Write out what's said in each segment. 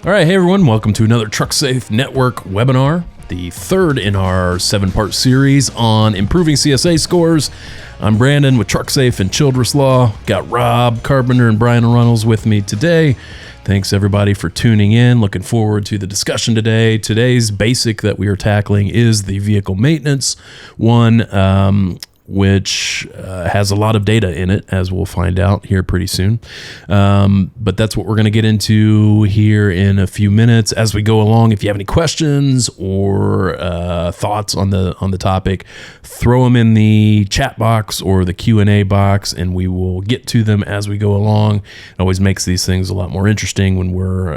All right, hey everyone, welcome to another Trucksafe Network webinar, the third in our 7-part series on improving CSA scores. I'm Brandon with Trucksafe and Childress Law. Got Rob Carpenter and Brian Runnels with me today. Thanks everybody for tuning in. Looking forward to the discussion today. Today's basic that we are tackling is the vehicle maintenance one, which has a lot of data in it, as we'll find out here pretty soon. But that's what we're going to get into here in a few minutes as we go along. If you have any questions or thoughts on the topic, throw them in the chat box or the Q&A box, and we will get to them as we go along. It always makes these things a lot more interesting when we're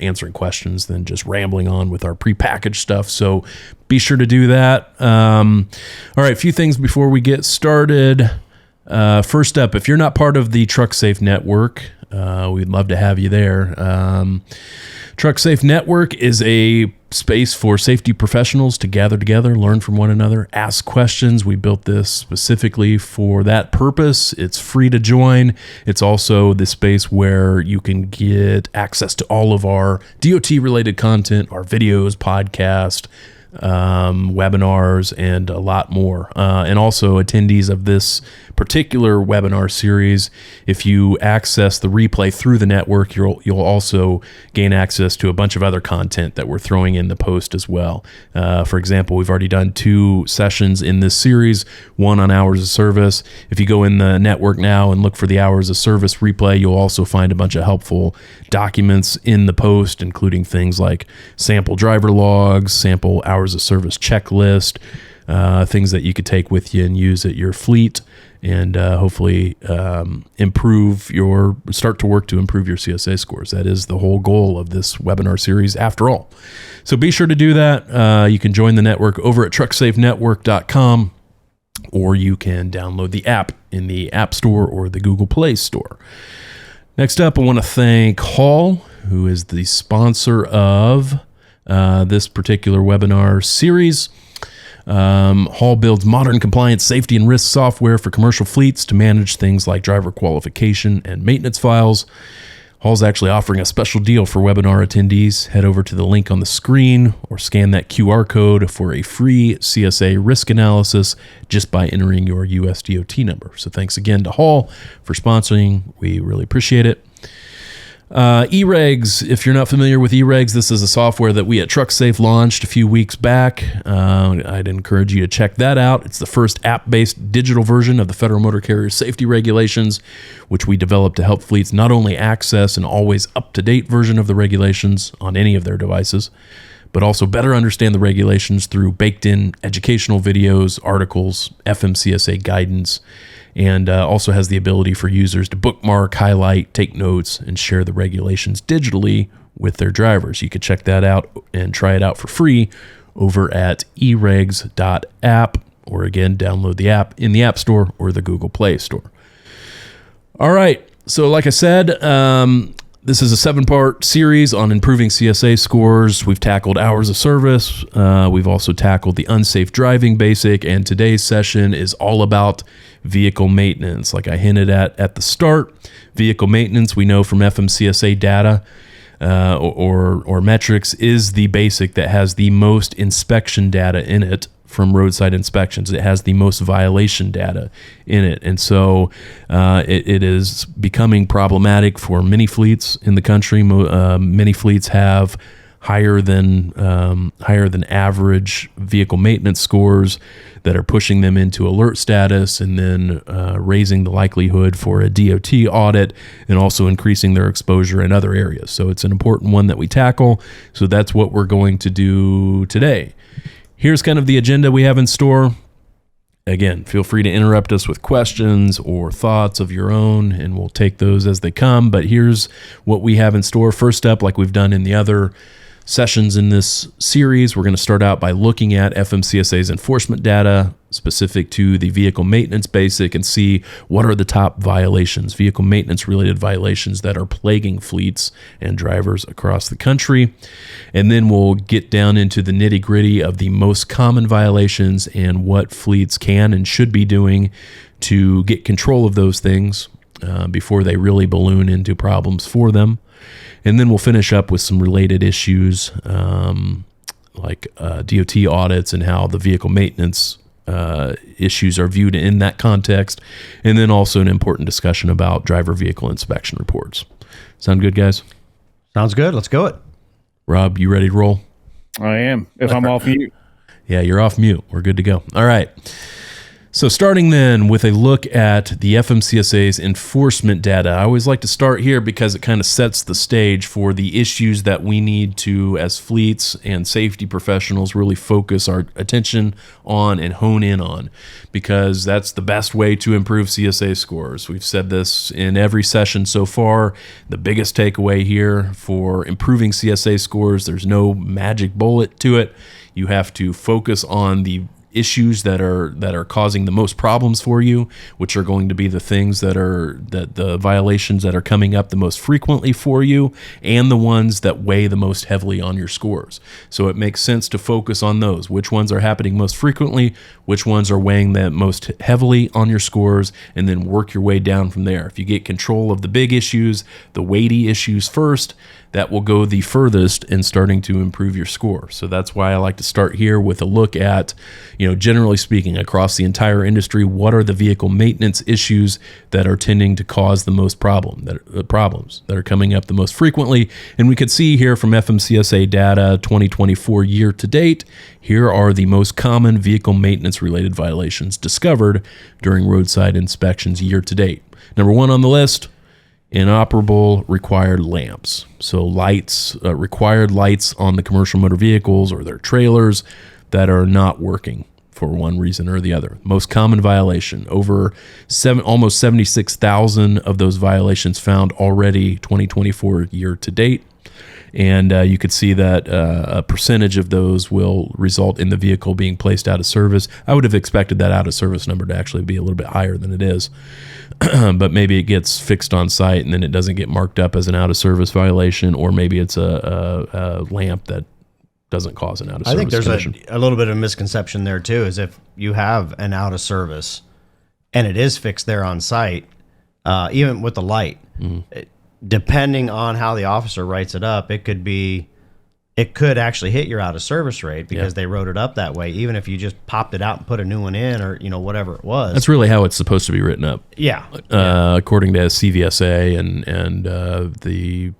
answering questions than just rambling on with our prepackaged stuff. So be sure to do that. All right, a few things before we get started. First up, if you're not part of the Trucksafe Network, we'd love to have you there. Trucksafe Network is a space for safety professionals to gather together, learn from one another, ask questions. We built this specifically for that purpose. It's free to join. It's also the space where you can get access to all of our DOT-related content, our videos, podcast, webinars, and a lot more. And also attendees of this particular webinar series, if you access the replay through the network, you'll also gain access to a bunch of other content that we're throwing in the post as well. For example, we've already done 2 sessions in this series, one on hours of service. If you go in the network now and look for the hours of service replay, you'll also find a bunch of helpful documents in the post, including things like sample driver logs, sample hours of service checklist, things that you could take with you and use at your fleet, and hopefully start to work to improve your CSA scores. That is the whole goal of this webinar series after all. So be sure to do that. You can join the network over at trucksafenetwork.com, or you can download the app in the App Store or the Google Play Store. Next up, I want to thank Hall, who is the sponsor of this particular webinar series. Hall builds modern compliance, safety, and risk software for commercial fleets to manage things like driver qualification and maintenance files. Hall's actually offering a special deal for webinar attendees. Head over to the link on the screen or scan that QR code for a free CSA risk analysis just by entering your USDOT number. So thanks again to Hall for sponsoring. We really appreciate it. eRegs, if you're not familiar with eRegs, this is a software that we at Trucksafe launched a few weeks back. I'd encourage you to check that out. It's the first app-based digital version of the Federal Motor Carrier Safety Regulations, which we developed to help fleets not only access an always up-to-date version of the regulations on any of their devices, but also better understand the regulations through baked-in educational videos, articles, FMCSA guidance, and also has the ability for users to bookmark, highlight, take notes, and share the regulations digitally with their drivers. You can check that out and try it out for free over at eregs.app, or again, download the app in the App Store or the Google Play Store. All right, so like I said, this is a 7-part series on improving CSA scores. We've tackled hours of service. We've also tackled the unsafe driving basic, and today's session is all about vehicle maintenance. Like I hinted at the start, vehicle maintenance, we know from FMCSA data or metrics, is the basic that has the most inspection data in it from roadside inspections. It has the most violation data in it. And so it is becoming problematic for many fleets in the country. Many fleets have higher than average vehicle maintenance scores that are pushing them into alert status, and then raising the likelihood for a DOT audit, and also increasing their exposure in other areas. So it's an important one that we tackle. So that's what we're going to do today. Here's kind of the agenda we have in store. Again, feel free to interrupt us with questions or thoughts of your own, and we'll take those as they come. But here's what we have in store. First up, like we've done in the other sessions in this series, we're going to start out by looking at FMCSA's enforcement data specific to the vehicle maintenance basic and see what are the top violations, vehicle maintenance related violations that are plaguing fleets and drivers across the country. And then we'll get down into the nitty gritty of the most common violations and what fleets can and should be doing to get control of those things. before they really balloon into problems for them. And then we'll finish up with some related issues like DOT audits and how the vehicle maintenance issues are viewed in that context. And then also an important discussion about driver vehicle inspection reports. Sound good, guys? Sounds good. Let's go it. Rob, you ready to roll? I am. If I'm off mute. Yeah, you're off mute. We're good to go. All right. So starting then with a look at the FMCSA's enforcement data. I always like to start here because it kind of sets the stage for the issues that we need to, as fleets and safety professionals, really focus our attention on and hone in on, because that's the best way to improve CSA scores. We've said this in every session so far. The biggest takeaway here for improving CSA scores, there's no magic bullet to it. You have to focus on the issues that are causing the most problems for you, which are going to be the things that the violations that are coming up the most frequently for you, and the ones that weigh the most heavily on your scores. So it makes sense to focus on those. Which ones are happening most frequently, which ones are weighing the most heavily on your scores, and then work your way down from there. If you get control of the big issues, the weighty issues first, that will go the furthest in starting to improve your score. So that's why I like to start here with a look at, generally speaking, across the entire industry, what are the vehicle maintenance issues that are tending to cause the most problems that are coming up the most frequently. And we could see here from FMCSA data 2024 year to date, here are the most common vehicle maintenance related violations discovered during roadside inspections year to date. Number one on the list, inoperable required lamps. So lights, required lights on the commercial motor vehicles or their trailers that are not working for one reason or the other. Most common violation, almost 76,000 of those violations found already 2024 year to date. And you could see that a percentage of those will result in the vehicle being placed out of service. I would have expected that out of service number to actually be a little bit higher than it is. But maybe it gets fixed on site and then it doesn't get marked up as an out of service violation, or maybe it's a lamp that doesn't cause an out of service. I think there's a little bit of misconception there too, is if you have an out of service and it is fixed there on site, even with the light, depending on how the officer writes it up, it could actually hit your out of service rate because they wrote it up that way, even if you just popped it out and put a new one in, or whatever it was. That's really how it's supposed to be written up. According to CVSA and the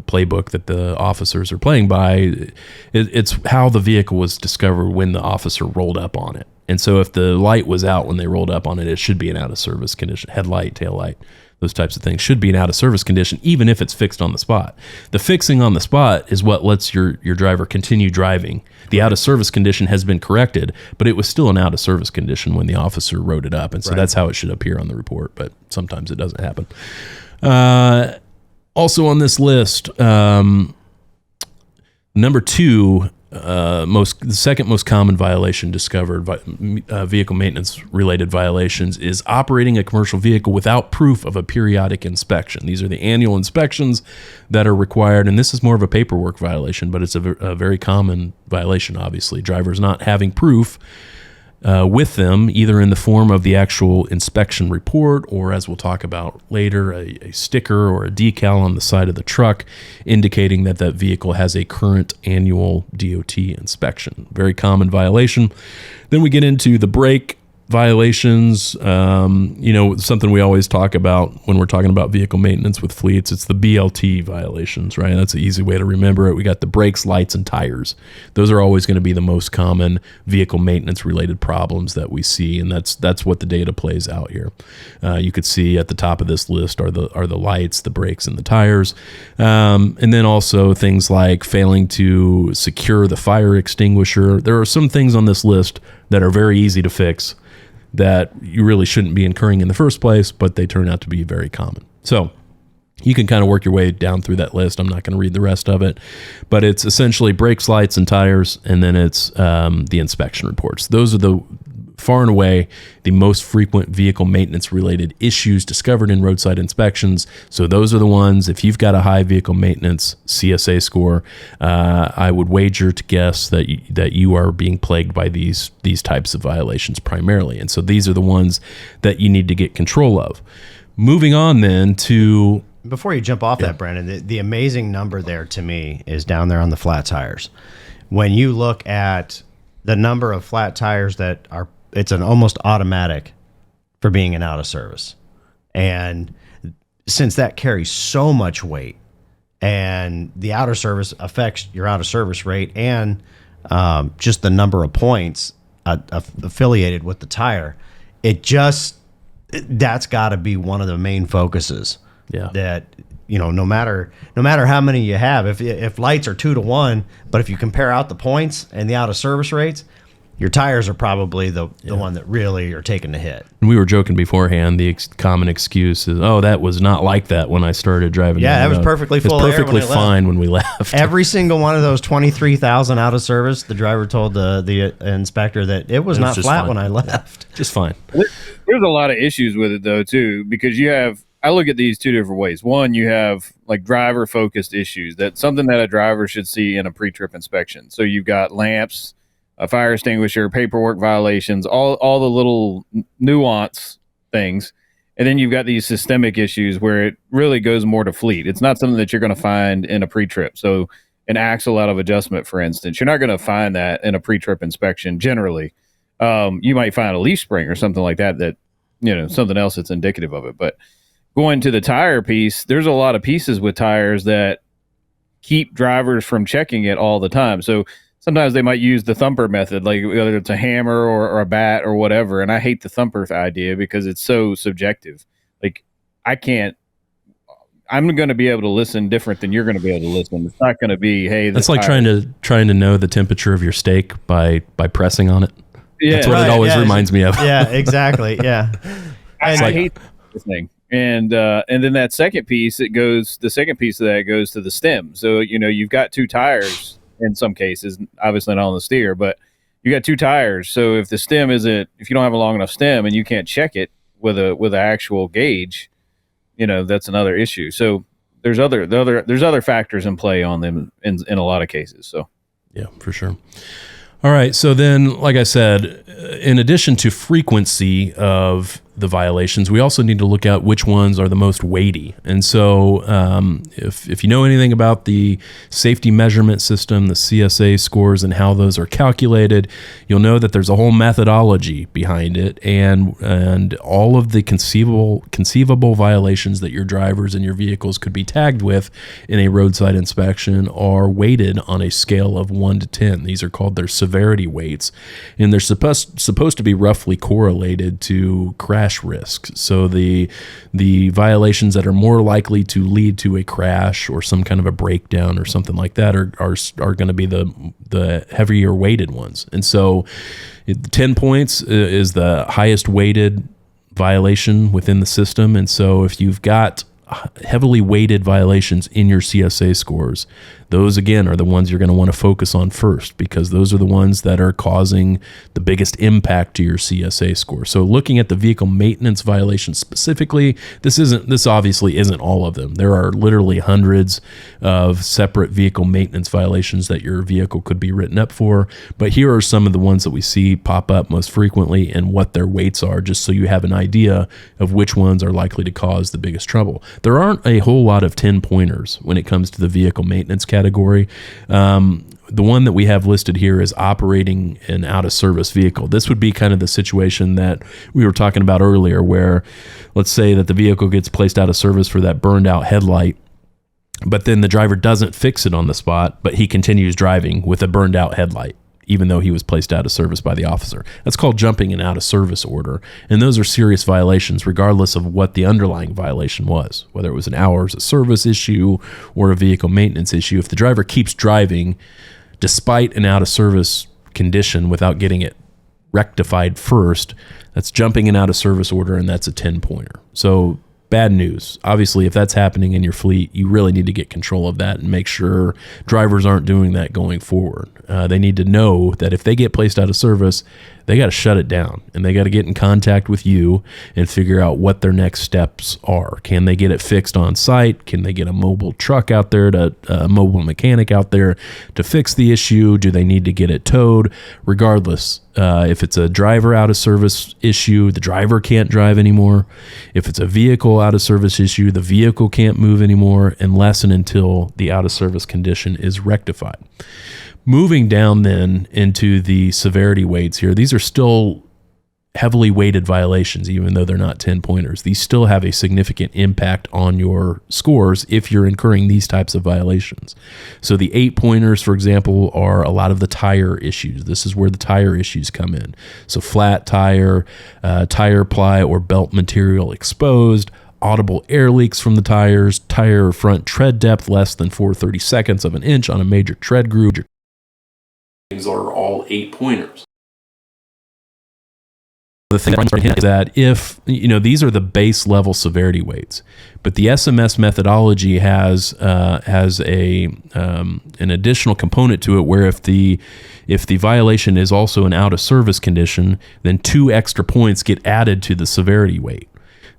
playbook that the officers are playing by, it's how the vehicle was discovered when the officer rolled up on it. And so if the light was out when they rolled up on it, it should be an out of service condition. Headlight, tail light, those types of things should be an out of service condition, even if it's fixed on the spot. The fixing on the spot is what lets your driver continue driving. The out of service condition has been corrected, but it was still an out of service condition when the officer wrote it up. And so that's how it should appear on the report, but sometimes it doesn't happen. Also on this list, number two, the second most common violation discovered, vehicle maintenance related violations, is operating a commercial vehicle without proof of a periodic inspection. These are the annual inspections that are required, and this is more of a paperwork violation, but it's a very common violation, obviously. Drivers not having proof with them, either in the form of the actual inspection report, or, as we'll talk about later, a sticker or a decal on the side of the truck indicating that that vehicle has a current annual DOT inspection. Very common violation. Then we get into the brake violations. Something we always talk about when we're talking about vehicle maintenance with fleets, it's the BLT violations, right? That's an easy way to remember it. We got the brakes, lights, and tires. Those are always going to be the most common vehicle maintenance related problems that we see, and that's what the data plays out here. You could see at the top of this list are the lights, the brakes, and the tires, and then also things like failing to secure the fire extinguisher. There are some things on this list that are very easy to fix that you really shouldn't be incurring in the first place, but they turn out to be very common. So you can kind of work your way down through that list. I'm not going to read the rest of it, but it's essentially brakes, lights, and tires, and then it's the inspection reports. Those are the far and away the most frequent vehicle maintenance related issues discovered in roadside inspections. So those are the ones, if you've got a high vehicle maintenance CSA score, I would wager to guess that you are being plagued by these types of violations primarily. And so these are the ones that you need to get control of. Moving on then to Before you jump off that, Brandon, the amazing number there to me is down there on the flat tires. When you look at the number of flat tires that are, it's an almost automatic for being an out of service. And since that carries so much weight and the out of service affects your out of service rate and just the number of points affiliated with the tire, that's got to be one of the main focuses. Yeah. That, no matter how many you have, if lights are 2-to-1, but if you compare out the points and the out of service rates, your tires are probably the one that really are taking the hit. And we were joking beforehand. The common excuse is, "Oh, that was not like that when I started driving." Yeah, that was perfectly full. It was perfectly fine when we left. Every single one of those 23,000 out of service, the driver told the inspector that it was not flat when I left. Just fine. There's a lot of issues with it though too, because I look at these two different ways. One, you have like driver focused issues. That's something that a driver should see in a pre-trip inspection. So you've got lamps, a fire extinguisher, paperwork violations, all the little nuance things. And then you've got these systemic issues where it really goes more to fleet. It's not something that you're going to find in a pre-trip. So an axle out of adjustment, for instance, you're not going to find that in a pre-trip inspection generally. You might find a leaf spring or something like that, something else that's indicative of it. But going to the tire piece, there's a lot of pieces with tires that keep drivers from checking it all the time. So sometimes they might use the thumper method, like whether it's a hammer or a bat or whatever. And I hate the thumper idea because it's so subjective. Like I'm going to be able to listen different than you're going to be able to listen. It's not going to be, hey, that's like trying to know the temperature of your steak by pressing on it. Yeah, that's what it always reminds me of. Yeah, exactly. Yeah. I hate this thing. And then that second piece, the second piece of that goes to the stem. So, you've got two tires in some cases, obviously not on the steer, but you got two tires. So if the stem if you don't have a long enough stem and you can't check it with an actual gauge, that's another issue. So there's other factors in play on them in a lot of cases. So yeah, for sure. All right. So then, like I said, in addition to frequency of the violations, we also need to look at which ones are the most weighty. And so if you know anything about the safety measurement system, the CSA scores and how those are calculated, you'll know that there's a whole methodology behind it, and all of the conceivable violations that your drivers and your vehicles could be tagged with in a roadside inspection are weighted on a scale of 1 to 10. These are called their severity weights, and they're supposed to be roughly correlated to crash risks. So the violations that are more likely to lead to a crash or some kind of a breakdown or something like that are going to be the heavier weighted ones. And so 10 points is the highest weighted violation within the system. And so if you've got heavily weighted violations in your CSA scores, those again are the ones you're going to want to focus on first, because those are the ones that are causing the biggest impact to your CSA score. So looking at the vehicle maintenance violations specifically, this obviously isn't all of them. There are literally hundreds of separate vehicle maintenance violations that your vehicle could be written up for, but here are some of the ones that we see pop up most frequently and what their weights are, just so you have an idea of which ones are likely to cause the biggest trouble. There aren't a whole lot of 10-pointers when it comes to the vehicle maintenance category. The one that we have listed here is operating an out-of-service vehicle. This would be kind of the situation that we were talking about earlier, where let's say that the vehicle gets placed out of service for that burned-out headlight, but then the driver doesn't fix it on the spot, but he continues driving with a burned-out headlight, even though he was placed out of service by the officer. That's called jumping an out-of-service order, and those are serious violations regardless of what the underlying violation was, whether it was an hours of service issue or a vehicle maintenance issue. If the driver keeps driving despite an out-of-service condition without getting it rectified first, that's jumping an out-of-service order, and that's a 10-pointer. So bad news. Obviously, if that's happening in your fleet, you really need to get control of that and make sure drivers aren't doing that going forward. They need to know that if they get placed out of service, they got to shut it down, and they got to get in contact with you and figure out what their next steps are. Can they get it fixed on site? Can they get a mobile truck out there, a mobile mechanic out there to fix the issue? Do they need to get it towed? Regardless, if it's a driver out of service issue, the driver can't drive anymore. If it's a vehicle out of service issue, the vehicle can't move anymore unless and until the out of service condition is rectified. Moving down then into the severity weights here, these are still heavily weighted violations, even though they're not 10-pointers. These still have a significant impact on your scores if you're incurring these types of violations. So the 8-pointers, for example, are a lot of the tire issues. This is where the tire issues come in. So flat tire, tire ply or belt material exposed, audible air leaks from the tires, tire front tread depth less than 4/32 of an inch on a major tread groove. These are all 8-pointers. The thing is that if, these are the base level severity weights, but the SMS methodology has an additional component to it where if the violation is also an out of service condition, then 2 extra points get added to the severity weight.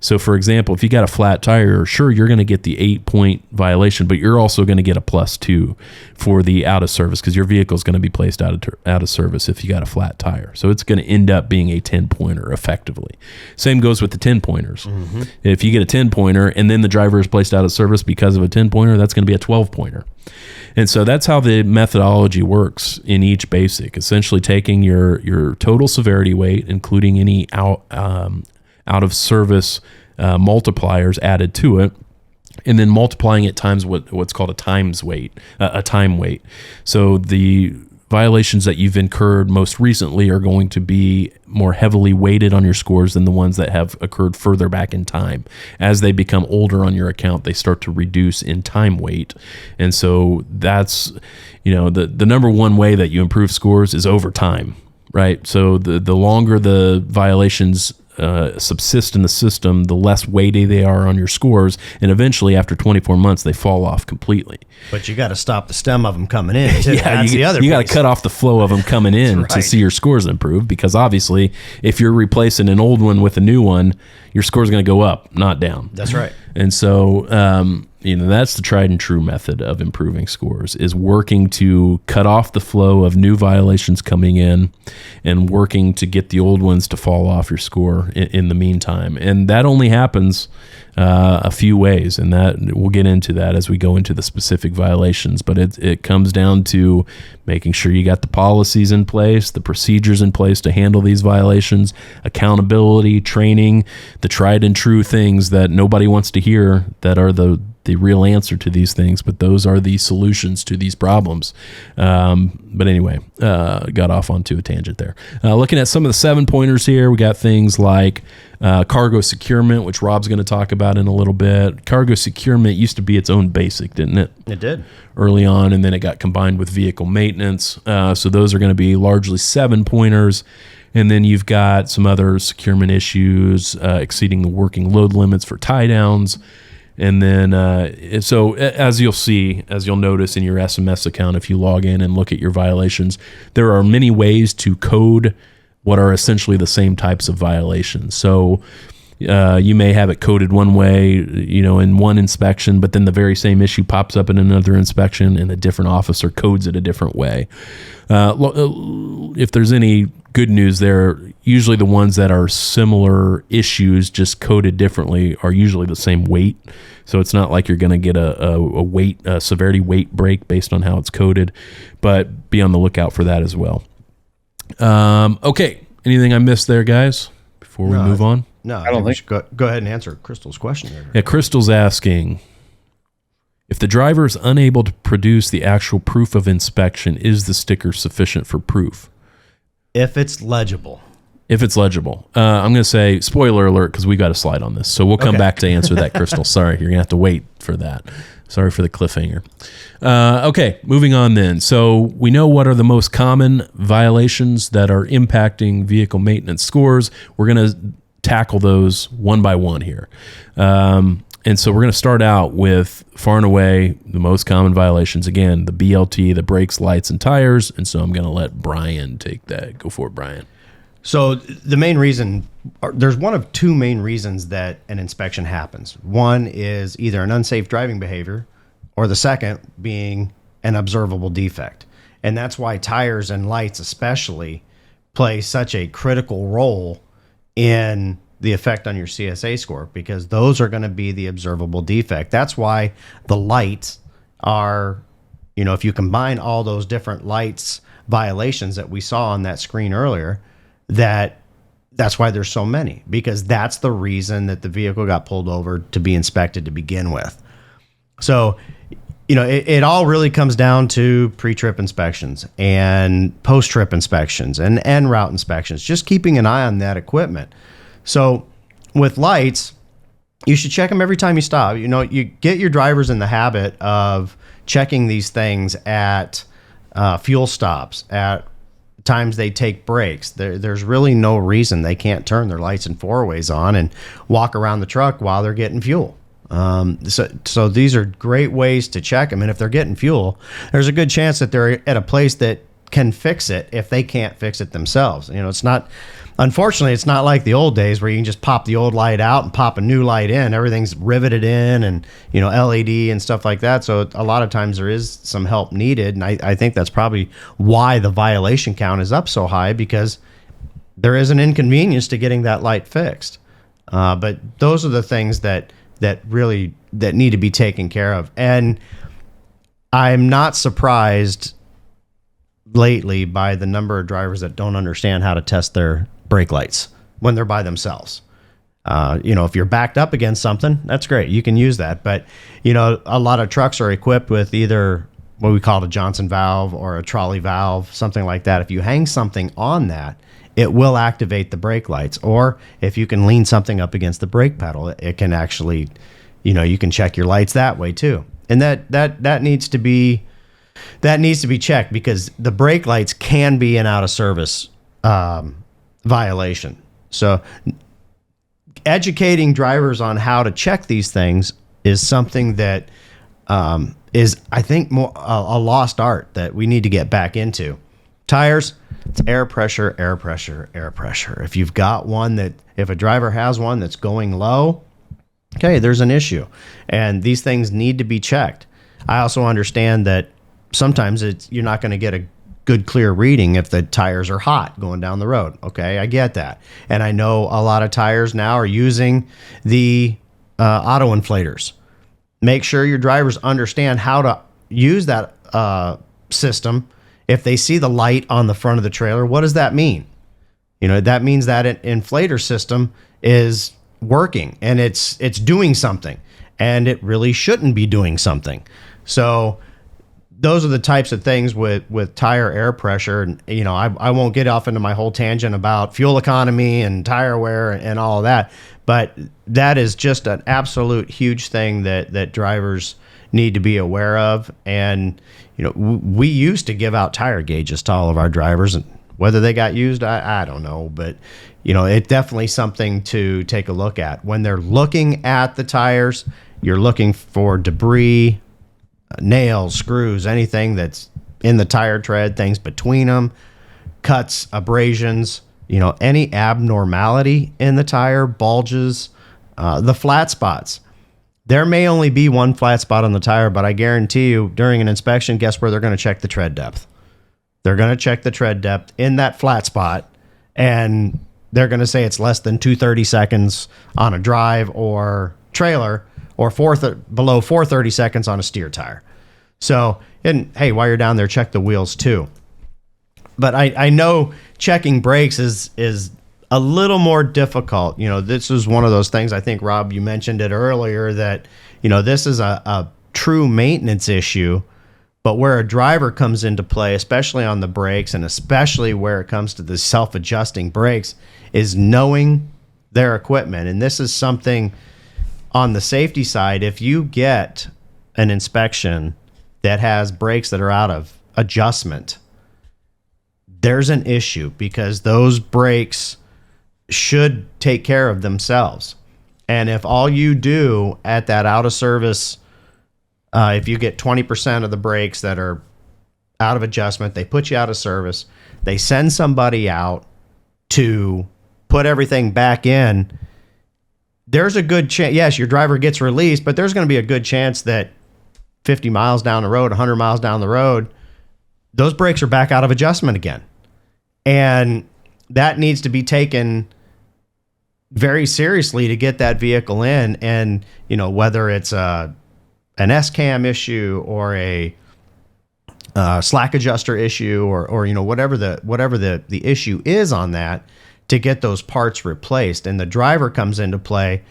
So, for example, if you got a flat tire, sure, you're going to get the 8-point violation, but you're also going to get a +2 for the out of service because your vehicle is going to be placed out of service if you got a flat tire. So it's going to end up being a 10-pointer effectively. Same goes with the 10-pointers. Mm-hmm. If you get a 10-pointer and then the driver is placed out of service because of a 10-pointer, that's going to be a 12-pointer. And so that's how the methodology works in each basic, essentially taking your total severity weight, including any out of service multipliers added to it, and then multiplying it times what's called a time weight. So the violations that you've incurred most recently are going to be more heavily weighted on your scores than the ones that have occurred further back in time. As they become older on your account, they start to reduce in time weight. And so that's, the number one way that you improve scores is over time, right? So the longer the violations subsist in the system, the less weighty they are on your scores, and eventually after 24 months they fall off completely. But you got to stop the stem of them coming in too. Yeah, you got to cut off the flow of them coming in right. to see your scores improve, because obviously if you're replacing an old one with a new one, your score is going to go up, not down. That's right. And so that's the tried and true method of improving scores, is working to cut off the flow of new violations coming in and working to get the old ones to fall off your score in the meantime. And that only happens a few ways, and that we'll get into that as we go into the specific violations. But it comes down to making sure you got the policies in place, the procedures in place to handle these violations, accountability, training, the tried and true things that nobody wants to hear that are the real answer to these things, but those are the solutions to these problems. But anyway, got off onto a tangent there. Looking at some of the 7-pointers here, we got things like cargo securement, which Rob's going to talk about in a little bit. Cargo securement used to be its own basic, didn't it? It did. Early on, and then it got combined with vehicle maintenance. So those are going to be largely 7-pointers. And then you've got some other securement issues, exceeding the working load limits for tie downs. And then, so as you'll notice in your SMS account, if you log in and look at your violations, there are many ways to code what are essentially the same types of violations. So you may have it coded one way, in one inspection, but then the very same issue pops up in another inspection and a different officer codes it a different way. If there's any good news there, usually the ones that are similar issues just coded differently are usually the same weight. So it's not like you're going to get a severity weight break based on how it's coded, but be on the lookout for that as well. Okay. Anything I missed there, guys, before we move on? No, I don't think we should go ahead and answer Crystal's question there. Yeah, Crystal's asking, if the driver is unable to produce the actual proof of inspection, is the sticker sufficient for proof? If it's legible. If it's legible. I'm going to say, spoiler alert, because we got a slide on this. So we'll come back to answer that, Crystal. Sorry, you're going to have to wait for that. Sorry for the cliffhanger. Okay, moving on then. So we know what are the most common violations that are impacting vehicle maintenance scores. We're going to tackle those one by one here. And so we're going to start out with, far and away, the most common violations. Again, the BLT, the brakes, lights, and tires. And so I'm going to let Brian take that. Go for it, Brian. So the main reason, there's one of two main reasons that an inspection happens. One is either an unsafe driving behavior, or the second being an observable defect. And that's why tires and lights especially play such a critical role in the effect on your CSA score, because those are going to be the observable defect. That's why the lights are, if you combine all those different lights violations that we saw on that screen earlier, that's why there's so many, because that's the reason that the vehicle got pulled over to be inspected to begin with. So, it all really comes down to pre-trip inspections and post-trip inspections and en route inspections, just keeping an eye on that equipment. So with lights, you should check them every time you stop. You get your drivers in the habit of checking these things at fuel stops, at times they take breaks. There's really no reason they can't turn their lights and four-ways on and walk around the truck while they're getting fuel. So these are great ways to check them. And if they're getting fuel, there's a good chance that they're at a place that can fix it if they can't fix it themselves. Unfortunately, it's not like the old days where you can just pop the old light out and pop a new light in. Everything's riveted in and, LED and stuff like that. So a lot of times there is some help needed. And I think that's probably why the violation count is up so high, because there is an inconvenience to getting that light fixed. But those are the things that need to be taken care of. And I'm not surprised lately by the number of drivers that don't understand how to test their brake lights when they're by themselves. If you're backed up against something, that's great. You can use that. But, a lot of trucks are equipped with either what we call a Johnson valve or a trolley valve, something like that. If you hang something on that, it will activate the brake lights. Or if you can lean something up against the brake pedal, it can actually, you can check your lights that way too. And that needs to be checked, because the brake lights can be an out of service violation. So educating drivers on how to check these things is something that is, I think, more a lost art that we need to get back into. Tires, it's air pressure, air pressure, air pressure. If you've got if a driver has one that's going low, okay, there's an issue. And these things need to be checked. I also understand that sometimes you're not going to get a good, clear reading if the tires are hot going down the road. Okay, I get that. And I know a lot of tires now are using the auto inflators. Make sure your drivers understand how to use that system. If they see the light on the front of the trailer, what does that mean? That means that an inflator system is working and it's doing something, and it really shouldn't be doing something. So those are the types of things with tire air pressure. And, I won't get off into my whole tangent about fuel economy and tire wear and all of that, but that is just an absolute huge thing that drivers need to be aware of. And, we used to give out tire gauges to all of our drivers, and whether they got used, I don't know, but it's definitely something to take a look at. When they're looking at the tires, you're looking for debris, nails, screws, anything that's in the tire tread, things between them, cuts, abrasions, any abnormality in the tire, bulges, the flat spots. There may only be one flat spot on the tire, but I guarantee you during an inspection, guess where they're going to check the tread depth? They're going to check the tread depth in that flat spot, and they're going to say it's less than 230 seconds on a drive or trailer, or below 430 seconds on a steer tire. So, and hey, while you're down there, check the wheels too. But I know checking brakes is a little more difficult. This is one of those things, I think, Rob, you mentioned it earlier, that, this is a true maintenance issue, but where a driver comes into play, especially on the brakes, and especially where it comes to the self-adjusting brakes, is knowing their equipment. And this is something on the safety side. If you get an inspection that has brakes that are out of adjustment, there's an issue, because those brakes should take care of themselves. And if all you do at that out of service, if you get 20% of the brakes that are out of adjustment, they put you out of service, they send somebody out to put everything back in, there's a good chance, yes, your driver gets released, but there's going to be a good chance that 50 miles down the road, 100 miles down the road, those brakes are back out of adjustment again. And that needs to be taken very seriously to get that vehicle in. And, whether it's an S-cam issue or a slack adjuster issue or whatever the issue is on that, to get those parts replaced. And the driver comes into play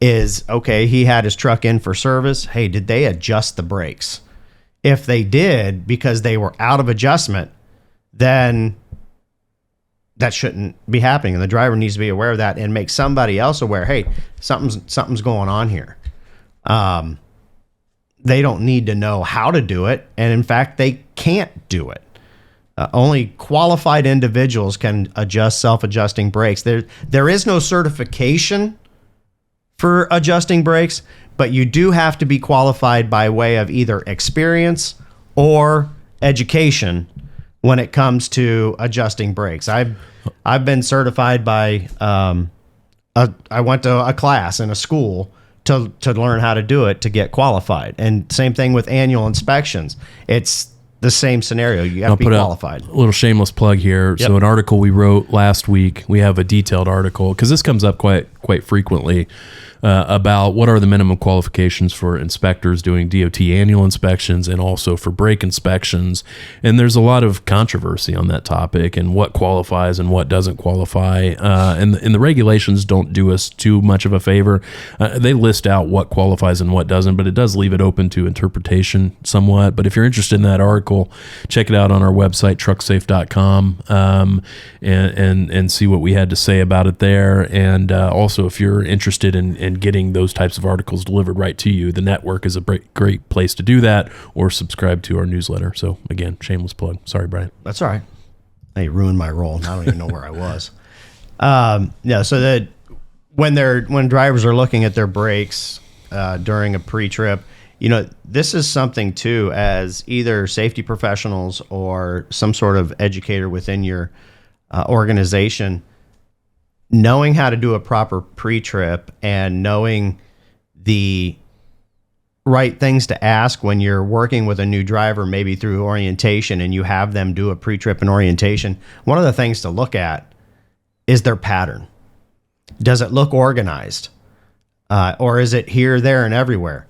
is, okay, he had his truck in for service. Hey, did they adjust the brakes? If they did, because they were out of adjustment, then that shouldn't be happening. And the driver needs to be aware of that and make somebody else aware, hey, something's going on here. They don't need to know how to do it. And in fact, they can't do it. Only qualified individuals can adjust self-adjusting brakes. There is no certification for adjusting brakes, but you do have to be qualified by way of either experience or education when it comes to adjusting brakes. I've been certified by I went to a class in a school to learn how to do it, to get qualified. And same thing with annual inspections. It's the same scenario. You have to be qualified. A little shameless plug here. Yep. So an article we wrote last week, we have a detailed article, because this comes up quite frequently, about what are the minimum qualifications for inspectors doing DOT annual inspections and also for brake inspections. And there's a lot of controversy on that topic and what qualifies and what doesn't qualify. And the regulations don't do us too much of a favor. They list out what qualifies and what doesn't, but it does leave it open to interpretation somewhat. But if you're interested in that article, check it out on our website, trucksafe.com, and see what we had to say about it there. And also, if you're interested in getting those types of articles delivered right to you, the network is a great place to do that, or subscribe to our newsletter. So again, shameless plug. Sorry, Brian. That's all right. They ruined my role. I don't even know where I was. So that when drivers are looking at their brakes during a pre-trip, this is something too, as either safety professionals or some sort of educator within your organization, knowing how to do a proper pre-trip and knowing the right things to ask when you're working with a new driver, maybe through orientation, and you have them do a pre-trip and orientation. One of the things to look at is their pattern. Does it look organized? Or is it here, there, and everywhere?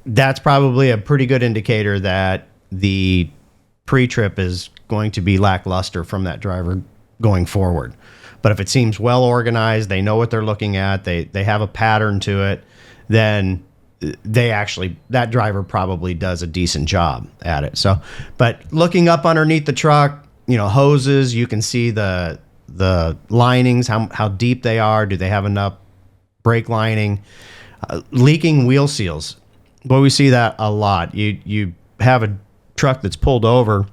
That's probably a pretty good indicator that the pre-trip is going to be lackluster from that driver going forward. But if it seems well organized, they know what they're looking at, they have a pattern to it, then that driver probably does a decent job at it. So, but looking up underneath the truck, hoses, you can see the linings, how deep they are. Do they have enough brake lining? Leaking wheel seals. Boy, we see that a lot. You have a truck that's pulled over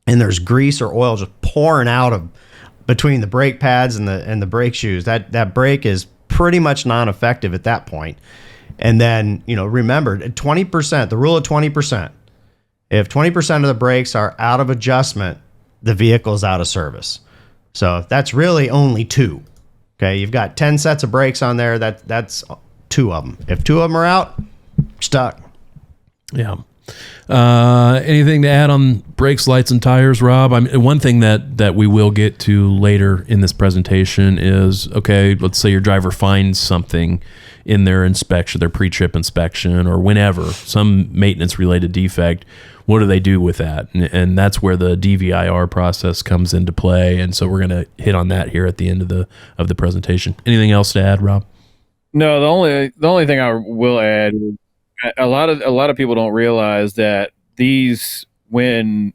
and there's grease or oil just pouring out of between the brake pads and the brake shoes. That brake is pretty much non-effective at that point. And then, remember, 20%, the rule of 20%. If 20% of the brakes are out of adjustment, the vehicle is out of service. So that's really only 2. Okay, you've got 10 sets of brakes on there. That's 2 of them. If 2 of them are out, stuck. Yeah. Anything to add on brakes, lights, and tires, Rob? One thing that we will get to later in this presentation is, okay, let's say your driver finds something in their inspection, their pre-trip inspection, or whenever, some maintenance-related defect. What do they do with that? And that's where the DVIR process comes into play. And so we're going to hit on that here at the end of the presentation. Anything else to add, Rob? No, the only thing I will add, a lot of people don't realize that these, when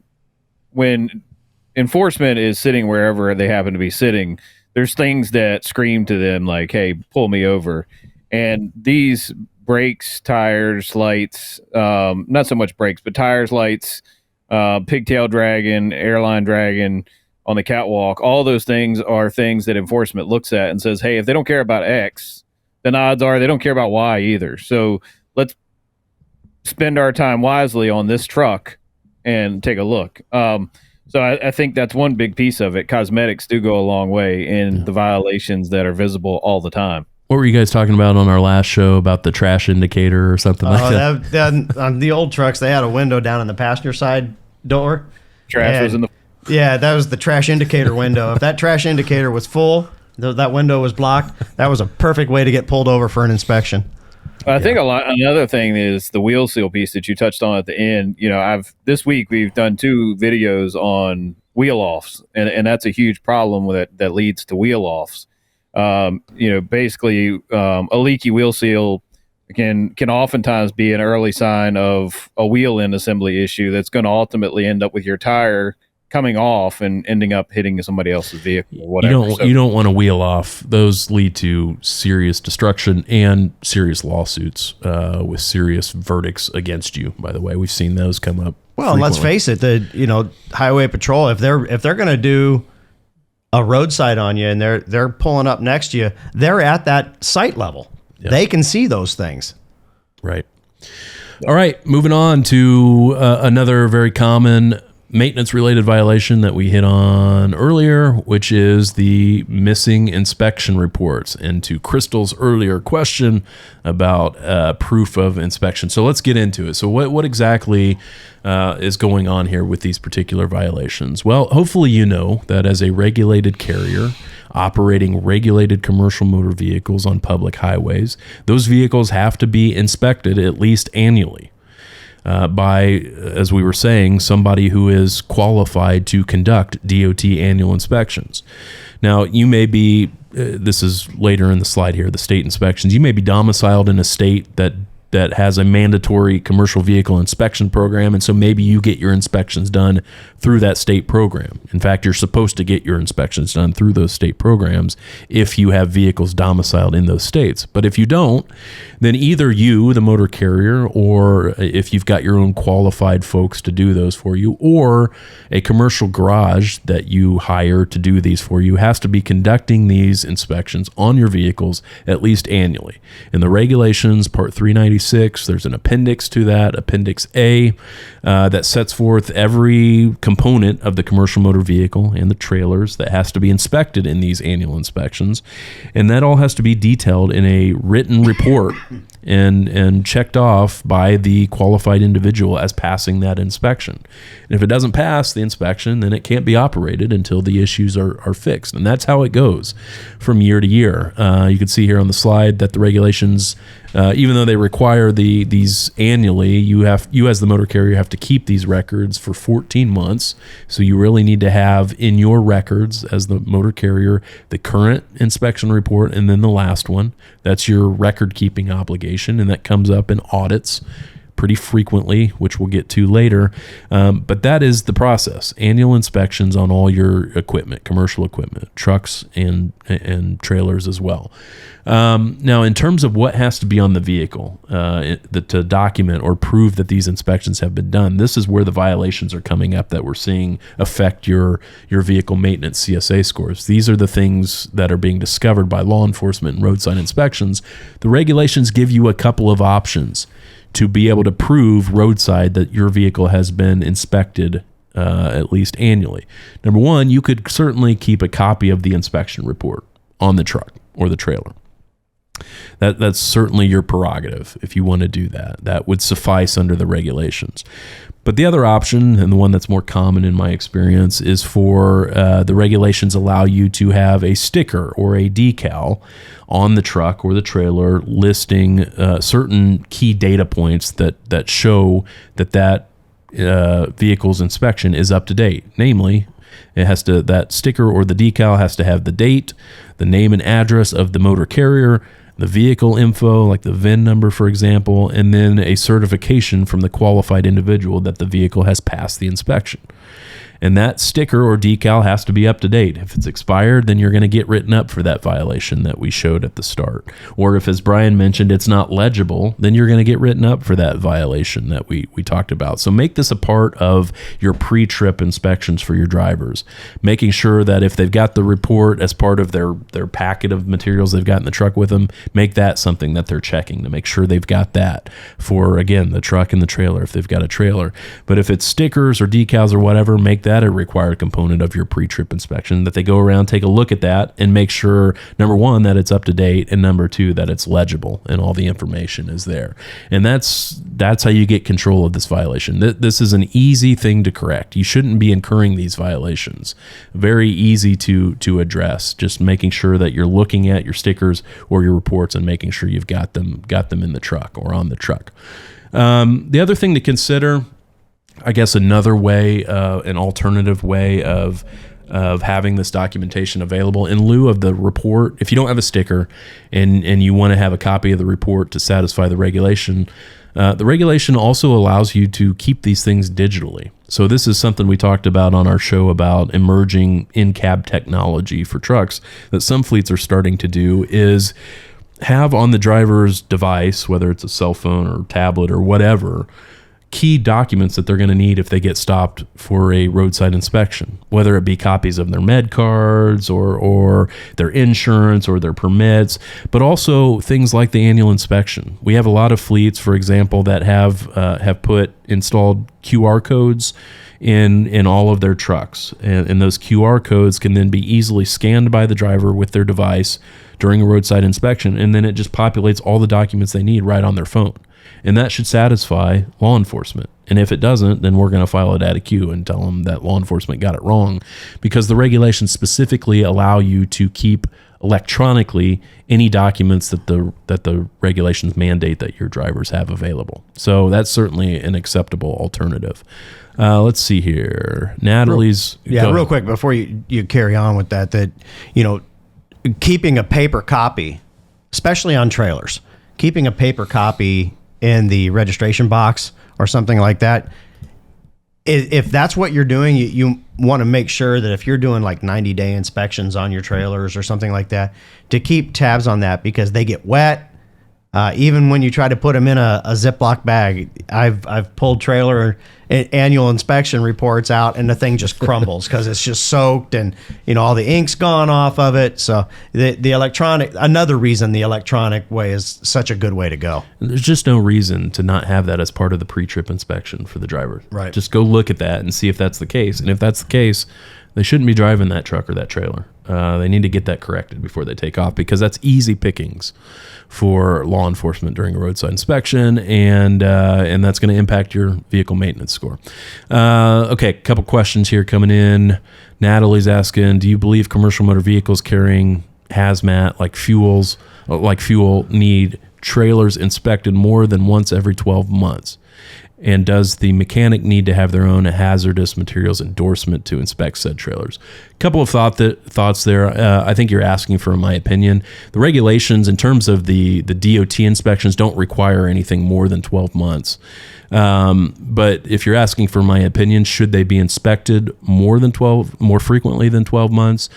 enforcement is sitting wherever they happen to be sitting, there's things that scream to them like, hey, pull me over. And these brakes, tires, lights, not so much brakes, but tires, lights, pigtail dragging, airline dragging on the catwalk, all those things are things that enforcement looks at and says, hey, if they don't care about X, then odds are they don't care about Y either. So let's spend our time wisely on this truck and take a look. So I think that's one big piece of it. Cosmetics do go a long way in the violations that are visible all the time. What were you guys talking about on our last show about the trash indicator or something like that? that on the old trucks, they had a window down in the passenger side door. Trash was in the... Yeah, that was the trash indicator window. If that trash indicator was full, that window was blocked, that was a perfect way to get pulled over for an inspection. I think another thing is the wheel seal piece that you touched on at the end. You know, this week we've done 2 videos on wheel offs, and that's a huge problem that leads to wheel offs. You know, basically a leaky wheel seal can oftentimes be an early sign of a wheel end assembly issue that's going to ultimately end up with your tire coming off and ending up hitting somebody else's vehicle or whatever. You don't want to wheel off. Those lead to serious destruction and serious lawsuits with serious verdicts against you. By the way, we've seen those come up. Well, and let's face it, the highway patrol, if they're going to do a roadside on you and they're pulling up next to you, they're at that site level. Yep. They can see those things. Right. All right, moving on to another very common maintenance-related violation that we hit on earlier, which is the missing inspection reports, and to Crystal's earlier question about proof of inspection. So let's get into it. So what exactly is going on here with these particular violations? Well, hopefully you know that as a regulated carrier operating regulated commercial motor vehicles on public highways, those vehicles have to be inspected at least annually. By, as we were saying, somebody who is qualified to conduct DOT annual inspections. Now, you may be, this is later in the slide here, the state inspections. You may be domiciled in a state that has a mandatory commercial vehicle inspection program, and so maybe you get your inspections done through that state program. In fact, you're supposed to get your inspections done through those state programs if you have vehicles domiciled in those states. But if you don't, then either you, the motor carrier, or if you've got your own qualified folks to do those for you, or a commercial garage that you hire to do these for you, has to be conducting these inspections on your vehicles at least annually. In the regulations, Part 396, there's an appendix to that, Appendix A, that sets forth every component of the commercial motor vehicle and the trailers that has to be inspected in these annual inspections. And that all has to be detailed in a written report and checked off by the qualified individual as passing that inspection. And if it doesn't pass the inspection, then it can't be operated until the issues are fixed. And that's how it goes from year to year. You can see here on the slide that the regulations, even though they require these annually, you as the motor carrier have to keep these records for 14 months. So you really need to have in your records as the motor carrier the current inspection report and then the last one. That's your record keeping obligation, and that comes up in audits pretty frequently, which we'll get to later. But that is the process. Annual inspections on all your equipment, commercial equipment, trucks and trailers as well. Now, in terms of what has to be on the vehicle to document or prove that these inspections have been done, this is where the violations are coming up that we're seeing affect your vehicle maintenance CSA scores. These are the things that are being discovered by law enforcement and roadside inspections. The regulations give you a couple of options to be able to prove roadside that your vehicle has been inspected at least annually. Number one, you could certainly keep a copy of the inspection report on the truck or the trailer. That's certainly your prerogative if you want to do that. That would suffice under the regulations. But the other option, and the one that's more common in my experience, is for the regulations allow you to have a sticker or a decal on the truck or the trailer listing certain key data points that show that vehicle's inspection is up to date. Namely, that sticker or the decal has to have the date, the name and address of the motor carrier, the vehicle info, like the VIN number, for example, and then a certification from the qualified individual that the vehicle has passed the inspection. And that sticker or decal has to be up to date. If it's expired, then you're going to get written up for that violation that we showed at the start. Or if, as Brian mentioned, it's not legible, then you're going to get written up for that violation that we talked about. So make this a part of your pre-trip inspections for your drivers, making sure that if they've got the report as part of their packet of materials they've got in the truck with them, make that something that they're checking to make sure they've got that for, again, the truck and the trailer if they've got a trailer. But if it's stickers or decals or whatever, make that a required component of your pre-trip inspection, that they go around, take a look at that, and make sure, number one, that it's up to date, and number two, that it's legible and all the information is there. And that's how you get control of this violation. This is an easy thing to correct. You shouldn't be incurring these violations. Very easy to address. Just making sure that you're looking at your stickers or your reports and making sure you've got them in the truck or on the truck. The other thing to consider, I guess another way, an alternative way of having this documentation available in lieu of the report. If you don't have a sticker and you want to have a copy of the report to satisfy the regulation also allows you to keep these things digitally. So this is something we talked about on our show about emerging in-cab technology for trucks that some fleets are starting to do, is have on the driver's device, whether it's a cell phone or tablet or whatever, key documents that they're going to need if they get stopped for a roadside inspection, whether it be copies of their med cards or their insurance or their permits, but also things like the annual inspection. We have a lot of fleets, for example, that have installed QR codes in all of their trucks, and those QR codes can then be easily scanned by the driver with their device during a roadside inspection, and then it just populates all the documents they need right on their phone. And that should satisfy law enforcement. And if it doesn't, then we're going to file it at a queue and tell them that law enforcement got it wrong, because the regulations specifically allow you to keep electronically any documents that the regulations mandate that your drivers have available. So that's certainly an acceptable alternative. Let's see here. Natalie's... real quick before you carry on with that, keeping a paper copy, especially on trailers, keeping a paper copy in the registration box or something like that, if that's what you're doing, you want to make sure that if you're doing like 90-day inspections on your trailers or something like that, to keep tabs on that, because they get wet. Even when you try to put them in a Ziploc bag, I've pulled trailer annual inspection reports out, and the thing just crumbles because it's just soaked, and all the ink's gone off of it. So the electronic, another reason the electronic way is such a good way to go. There's just no reason to not have that as part of the pre-trip inspection for the driver. Right. Just go look at that and see if that's the case. And if that's the case, they shouldn't be driving that truck or that trailer. They need to get that corrected before they take off, because that's easy pickings for law enforcement during a roadside inspection, and that's going to impact your vehicle maintenance score. Okay, a couple questions here coming in. Natalie's asking, do you believe commercial motor vehicles carrying hazmat like fuel need trailers inspected more than once every 12 months? And does the mechanic need to have their own hazardous materials endorsement to inspect said trailers? A couple of thoughts there. I think you're asking for my opinion. The regulations in terms of the DOT inspections don't require anything more than 12 months. But if you're asking for my opinion, should they be inspected more frequently than 12 months?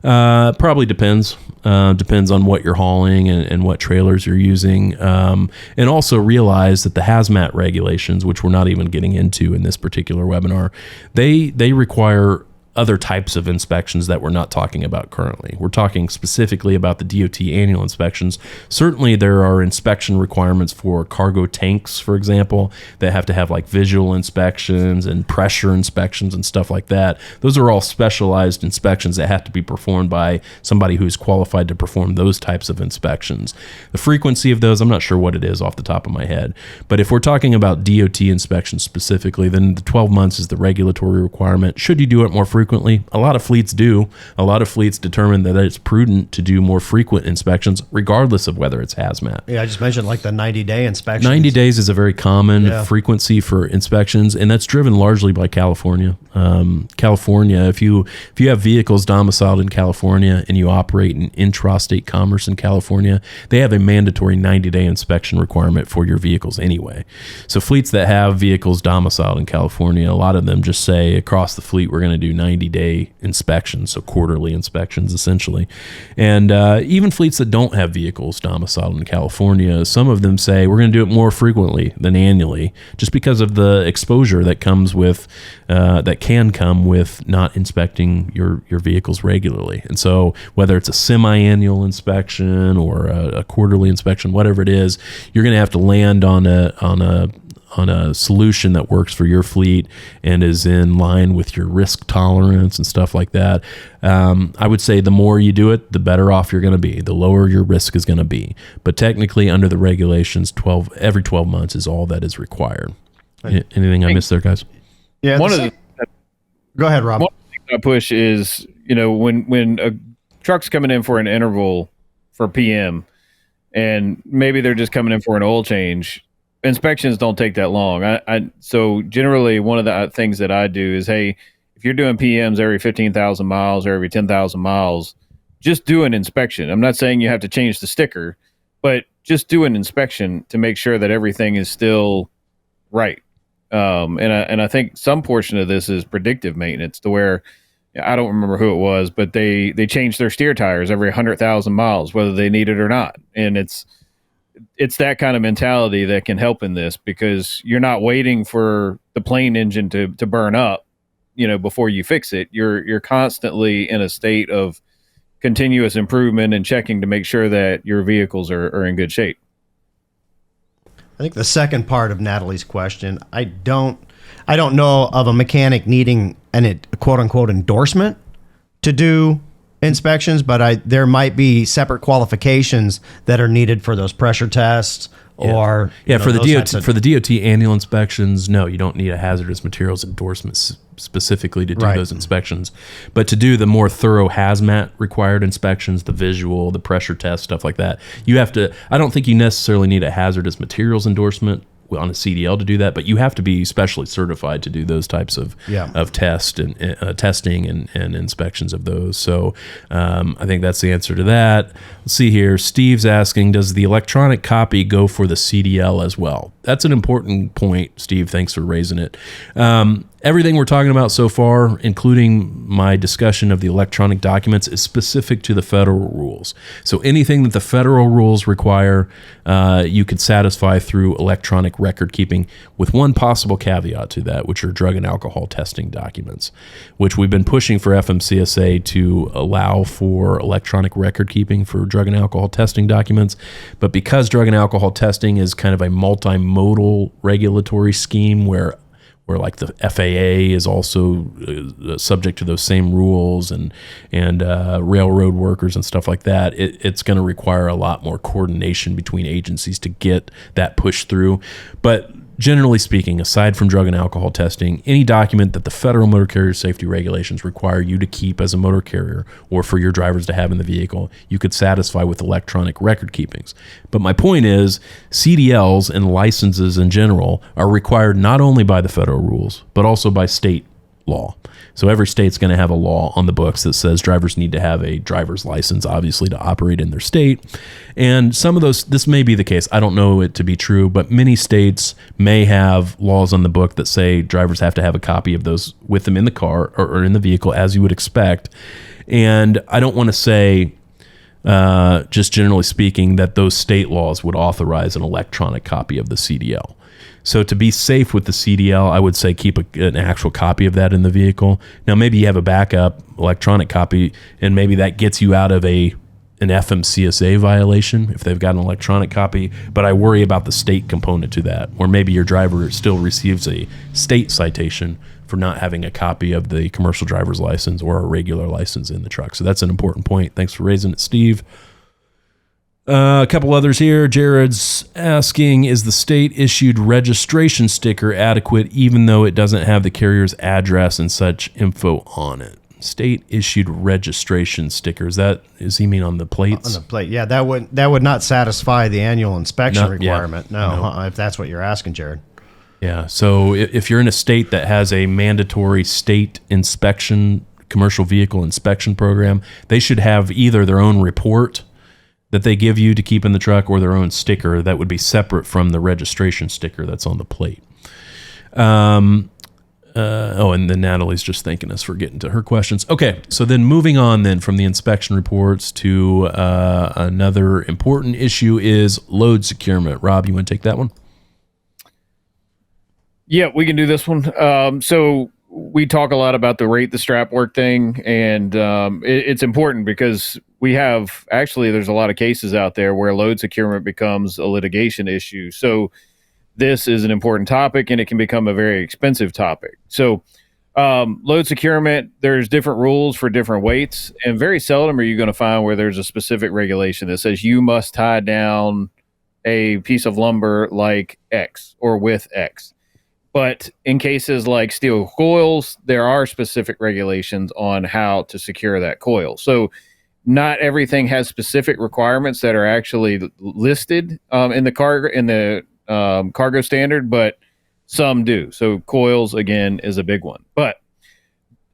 Probably depends. Depends on what you're hauling and what trailers you're using. And also realize that the hazmat regulations, which we're not even getting into in this particular webinar, they require other types of inspections that we're not talking about currently. We're talking specifically about the DOT annual inspections. Certainly there are inspection requirements for cargo tanks, for example, that have to have like visual inspections and pressure inspections and stuff like that. Those are all specialized inspections that have to be performed by somebody who's qualified to perform those types of inspections. The frequency of those, I'm not sure what it is off the top of my head, but if we're talking about DOT inspections specifically, then the 12 months is the regulatory requirement. Should you do it more frequently? A lot of fleets do. A lot of fleets determine that it's prudent to do more frequent inspections, regardless of whether it's hazmat. Yeah, I just mentioned like the 90-day inspections. 90 days is a very common frequency for inspections, and that's driven largely by California. California, if you have vehicles domiciled in California and you operate in intrastate commerce in California, they have a mandatory 90-day inspection requirement for your vehicles anyway. So fleets that have vehicles domiciled in California, a lot of them just say across the fleet, we're going to do 90-day inspections, so quarterly inspections essentially. And even fleets that don't have vehicles domiciled in California, some of them say we're going to do it more frequently than annually, just because of the exposure that comes with that can come with not inspecting your vehicles regularly. And so whether it's a semi-annual inspection or a quarterly inspection, whatever it is, you're going to have to land on a on a solution that works for your fleet and is in line with your risk tolerance and stuff like that, I would say the more you do it, the better off you're going to be, the lower your risk is going to be. But technically, under the regulations, every 12 months is all that is required. Anything I missed there, guys? Yeah. Go ahead, Rob. One thing I push is, when a truck's coming in for an interval for PM, and maybe they're just coming in for an oil change, inspections don't take that long. So generally, one of the things that I do is, hey, if you're doing PMs every 15,000 miles or every 10,000 miles, just do an inspection. I'm not saying you have to change the sticker, but just do an inspection to make sure that everything is still right. And I think some portion of this is predictive maintenance, to where, I don't remember who it was, but they changed their steer tires every 100,000 miles, whether they need it or not. And it's that kind of mentality that can help in this, because you're not waiting for the plane engine to burn up, before you fix it. You're constantly in a state of continuous improvement and checking to make sure that your vehicles are in good shape. I think the second part of Natalie's question, I don't know of a mechanic needing a quote unquote endorsement to do inspections, but there might be separate qualifications that are needed for those pressure tests or for the DOT annual inspections. No, you don't need a hazardous materials endorsement specifically to do those inspections, but to do the more thorough hazmat required inspections, the visual, the pressure test, stuff like that, you have to. I don't think you necessarily need a hazardous materials endorsement on a CDL to do that, but you have to be specially certified to do those types of testing and inspections of those. So I think that's the answer to that. Let's see here. Steve's asking, does the electronic copy go for the CDL as well? That's an important point, Steve. Thanks for raising it. Everything we're talking about so far, including my discussion of the electronic documents, is specific to the federal rules. So anything that the federal rules require, you could satisfy through electronic record keeping, with one possible caveat to that, which are drug and alcohol testing documents, which we've been pushing for FMCSA to allow for electronic record keeping for drug and alcohol testing documents. But because drug and alcohol testing is kind of a multimodal regulatory scheme where like the FAA is also subject to those same rules, and railroad workers and stuff like that, it's going to require a lot more coordination between agencies to get that pushed through. But generally speaking, aside from drug and alcohol testing, any document that the federal motor carrier safety regulations require you to keep as a motor carrier or for your drivers to have in the vehicle, you could satisfy with electronic record keepings. But my point is, CDLs and licenses in general are required not only by the federal rules, but also by state law. So every state's going to have a law on the books that says drivers need to have a driver's license, obviously, to operate in their state. And some of those, this may be the case, I don't know it to be true, but many states may have laws on the book that say drivers have to have a copy of those with them in the car or in the vehicle, as you would expect. And I don't want to say, just generally speaking, that those state laws would authorize an electronic copy of the CDL. So to be safe with the CDL, I would say keep an actual copy of that in the vehicle. Now, maybe you have a backup electronic copy, and maybe that gets you out of an FMCSA violation if they've got an electronic copy. But I worry about the state component to that, or maybe your driver still receives a state citation for not having a copy of the commercial driver's license or a regular license in the truck. So that's an important point. Thanks for raising it, Steve. A couple others here. Jared's asking, is the state-issued registration sticker adequate even though it doesn't have the carrier's address and such info on it? State-issued registration stickers. Does he mean on the plates? On the plate, yeah. That would not satisfy the annual inspection requirement. No, if that's what you're asking, Jared. Yeah, so if you're in a state that has a mandatory state inspection, commercial vehicle inspection program, they should have either their own report that they give you to keep in the truck or their own sticker that would be separate from the registration sticker that's on the plate. And then Natalie's just thanking us for getting to her questions. Okay, so then moving on then from the inspection reports to another important issue is load securement. Rob, you want to take that one? Yeah, we can do this one. So we talk a lot about the rate the strap work thing, and it's important because there's a lot of cases out there where load securement becomes a litigation issue. So this is an important topic, and it can become a very expensive topic. So load securement, there's different rules for different weights, and very seldom are you going to find where there's a specific regulation that says you must tie down a piece of lumber like X or with X. But in cases like steel coils, there are specific regulations on how to secure that coil. So not everything has specific requirements that are actually listed in the cargo standard, but some do. So coils, again, is a big one. But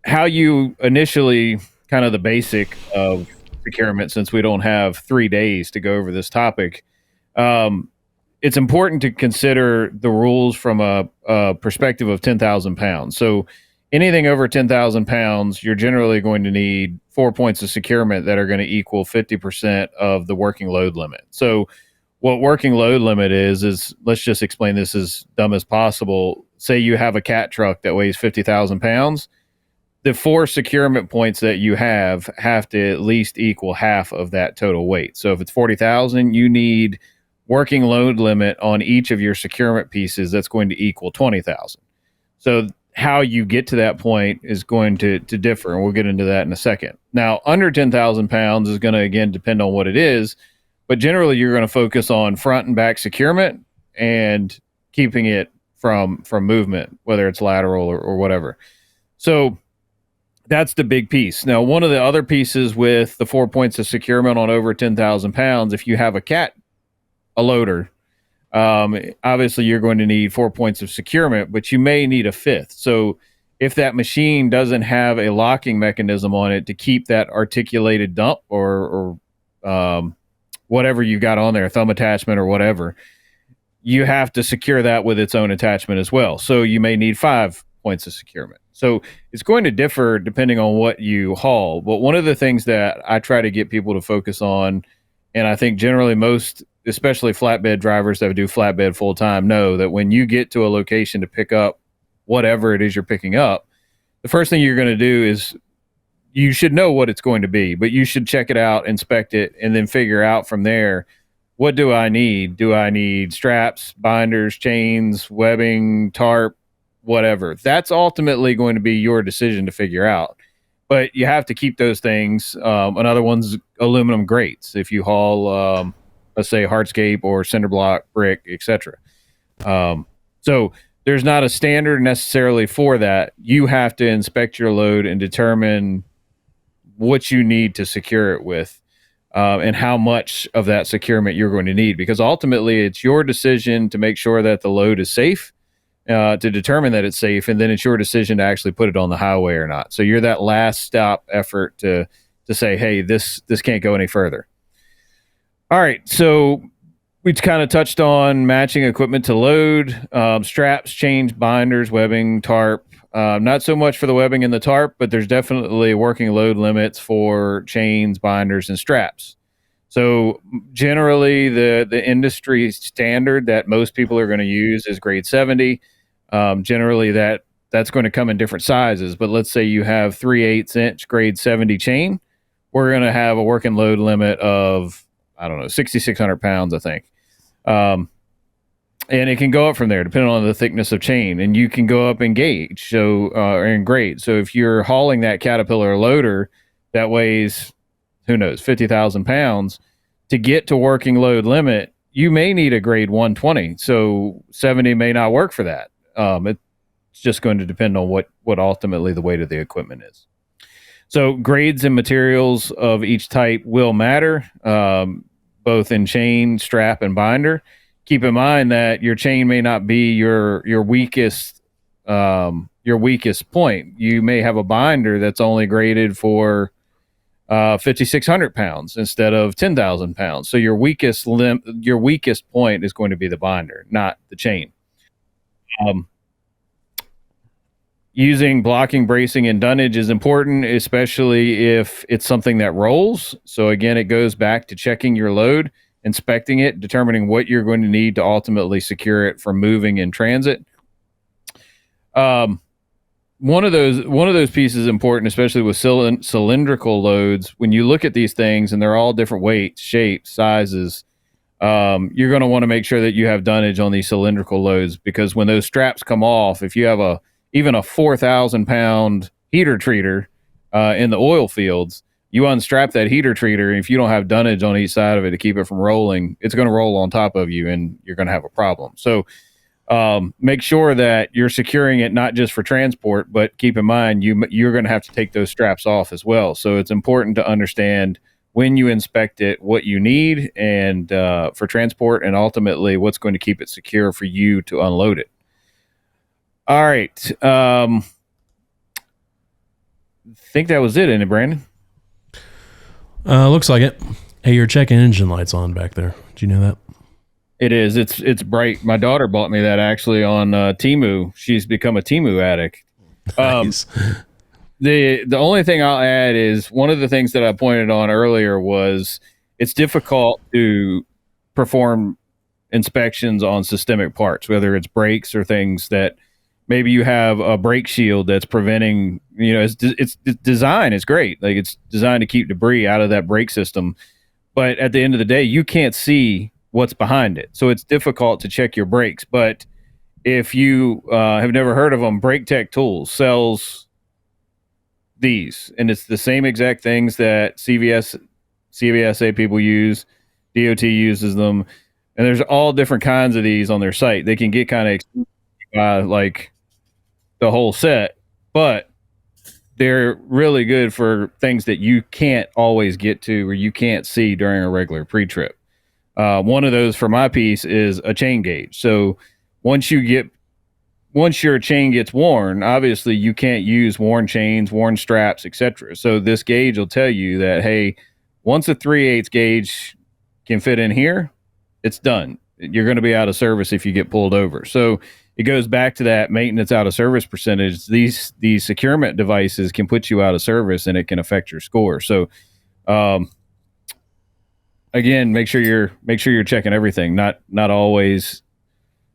how you initially, kind of the basic of securement, since we don't have 3 days to go over this topic, it's important to consider the rules from a perspective of 10,000 pounds. So anything over 10,000 pounds, you're generally going to need 4 points of securement that are going to equal 50% of the working load limit. So what working load limit is let's just explain this as dumb as possible. Say you have a cat truck that weighs 50,000 pounds. The 4 securement points that you have to at least equal half of that total weight. So if it's 40,000, you need working load limit on each of your securement pieces that's going to equal 20,000. So how you get to that point is going to differ, and we'll get into that in a second. Now, under 10,000 pounds is going to, again, depend on what it is, but generally you're going to focus on front and back securement and keeping it from movement, whether it's lateral or whatever. So that's the big piece. Now, one of the other pieces with the 4 points of securement on over 10,000 pounds, if you have a loader, obviously you're going to need 4 points of securement, but you may need a 5th. So if that machine doesn't have a locking mechanism on it to keep that articulated dump or whatever you've got on there, thumb attachment or whatever, you have to secure that with its own attachment as well. So you may need 5 points of securement. So it's going to differ depending on what you haul. But one of the things that I try to get people to focus on, and I think generally most, especially flatbed drivers that do flatbed full time, know that when you get to a location to pick up whatever it is you're picking up, the first thing you're going to do is you should know what it's going to be, but you should check it out, inspect it, and then figure out from there, what do I need? Do I need straps, binders, chains, webbing, tarp, whatever? That's ultimately going to be your decision to figure out. But you have to keep those things. Another one's aluminum grates. If you haul, let's say hardscape or cinder block, brick, etc. So there's not a standard necessarily for that. You have to inspect your load and determine what you need to secure it with, and how much of that securement you're going to need, because ultimately it's your decision to make sure that the load is safe, to determine that it's safe, and then it's your decision to actually put it on the highway or not. So you're that last stop effort to say, hey, this can't go any further. All right, so we kind of touched on matching equipment to load, straps, chains, binders, webbing, tarp. Not so much for the webbing and the tarp, but there's definitely working load limits for chains, binders, and straps. So generally, the industry standard that most people are going to use is grade 70. Generally, that's going to come in different sizes. But let's say you have 3/8 inch grade 70 chain, we're going to have a working load limit of, I don't know, 6,600 pounds, I think. And it can go up from there depending on the thickness of chain, and you can go up in gauge, or in grade. So if you're hauling that Caterpillar loader that weighs, who knows, 50,000 pounds, to get to working load limit, you may need a grade 120. So 70 may not work for that. It's just going to depend on what ultimately the weight of the equipment is. So grades and materials of each type will matter, both in chain, strap, and binder. Keep in mind that your chain may not be your weakest point. You may have a binder that's only graded for 5,600 pounds instead of 10,000 pounds. So your weakest point is going to be the binder, not the chain. Using blocking, bracing, and dunnage is important, especially if it's something that rolls. So again, it goes back to checking your load, inspecting it, determining what you're going to need to ultimately secure it for moving in transit. One of those pieces is important, especially with cylindrical loads. When you look at these things, and they're all different weights, shapes, sizes, you're going to want to make sure that you have dunnage on these cylindrical loads, because when those straps come off, if you have even a 4,000 pound heater treater in the oil fields, you unstrap that heater treater, and if you don't have dunnage on each side of it to keep it from rolling, it's going to roll on top of you and you're going to have a problem. So make sure that you're securing it not just for transport, but keep in mind you're going to have to take those straps off as well. So it's important to understand when you inspect it what you need and for transport, and ultimately what's going to keep it secure for you to unload it. All right. I think that was it, isn't it, Brandon? Looks like it. Hey, you're checking engine lights on back there. Do you know that? It is. It's bright. My daughter bought me that actually on Temu. She's become a Temu addict. Nice. The only thing I'll add is one of the things that I pointed on earlier was it's difficult to perform inspections on systemic parts, whether it's brakes or things that maybe you have a brake shield that's preventing, its design is great. Like, it's designed to keep debris out of that brake system. But at the end of the day, you can't see what's behind it. So it's difficult to check your brakes. But if you have never heard of them, Brake Tech Tools sells these. And it's the same exact things that CVSA people use. DOT uses them. And there's all different kinds of these on their site. They can get kind of like the whole set, but they're really good for things that you can't always get to or you can't see during a regular pre-trip. One of those for my piece is a chain gauge. So once your chain gets worn, obviously you can't use worn chains, worn straps, etc. So this gauge will tell you that, hey, once a 3/8 gauge can fit in here, it's done. You're going to be out of service if you get pulled over. So it goes back to that maintenance out of service percentage. These securement devices can put you out of service and it can affect your score. So, again, make sure you're checking everything. Not always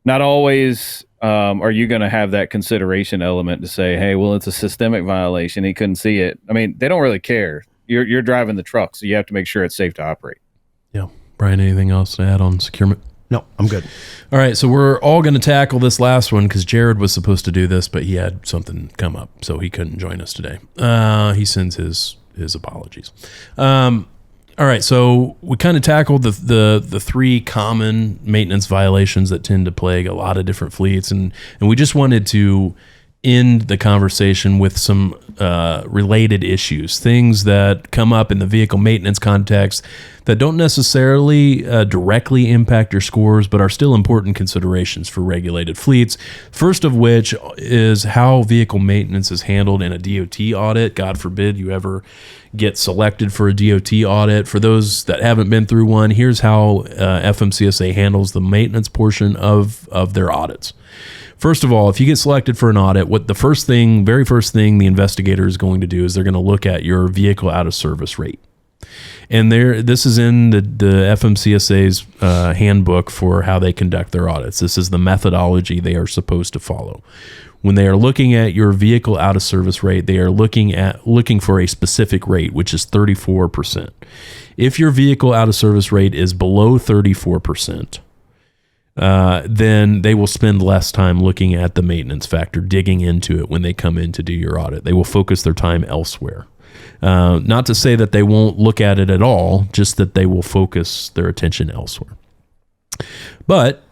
are you going to have that consideration element to say, hey, well, it's a systemic violation. He couldn't see it. I mean, they don't really care. You're driving the truck, so you have to make sure it's safe to operate. Yeah. Brian, anything else to add on securement? No, I'm good. All right, so we're all going to tackle this last one because Jared was supposed to do this, but he had something come up, so he couldn't join us today. He sends his apologies. All right, so we kind of tackled the three common maintenance violations that tend to plague a lot of different fleets, and we just wanted to end the conversation with some related issues, things that come up in the vehicle maintenance context that don't necessarily directly impact your scores, but are still important considerations for regulated fleets. First of which is how vehicle maintenance is handled in a DOT audit. God forbid you ever get selected for a DOT audit. For those that haven't been through one, here's how FMCSA handles the maintenance portion of their audits. First of all, if you get selected for an audit, what the very first thing the investigator is going to do is they're going to look at your vehicle out of service rate. And this is in the FMCSA's handbook for how they conduct their audits. This is the methodology they are supposed to follow. When they are looking at your vehicle out of service rate, they are looking for a specific rate, which is 34%. If your vehicle out of service rate is below 34%, then they will spend less time looking at the maintenance factor, digging into it when they come in to do your audit. They will focus their time elsewhere. Not to say that they won't look at it at all, just that they will focus their attention elsewhere. But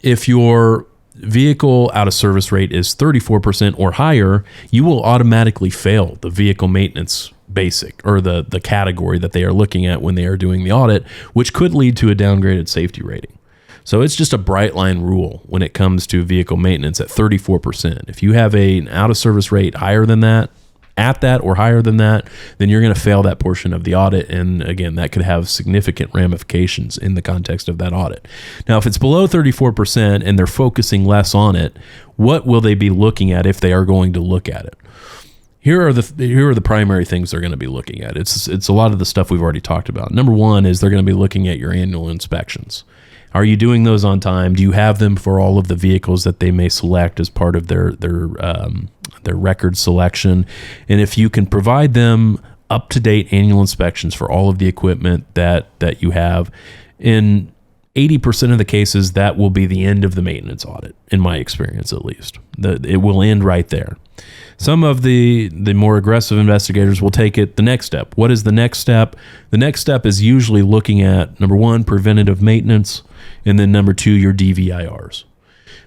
if your vehicle out of service rate is 34% or higher, you will automatically fail the vehicle maintenance basic, or the category that they are looking at when they are doing the audit, which could lead to a downgraded safety rating. So it's just a bright line rule when it comes to vehicle maintenance at 34%. If you have an out of service rate higher than that, at that or higher than that, then you're going to fail that portion of the audit. And again, that could have significant ramifications in the context of that audit. Now, if it's below 34% and they're focusing less on it, what will they be looking at if they are going to look at it? Here are the primary things they're going to be looking at. It's a lot of the stuff we've already talked about. Number one is they're going to be looking at your annual inspections. Are you doing those on time? Do you have them for all of the vehicles that they may select as part of their record selection? And if you can provide them up-to-date annual inspections for all of the equipment that you have, in 80% of the cases, that will be the end of the maintenance audit, in my experience at least. It will end right there. Some of the more aggressive investigators will take it the next step. What is the next step? The next step is usually looking at, number one, preventative maintenance, and then number two, your DVIRs.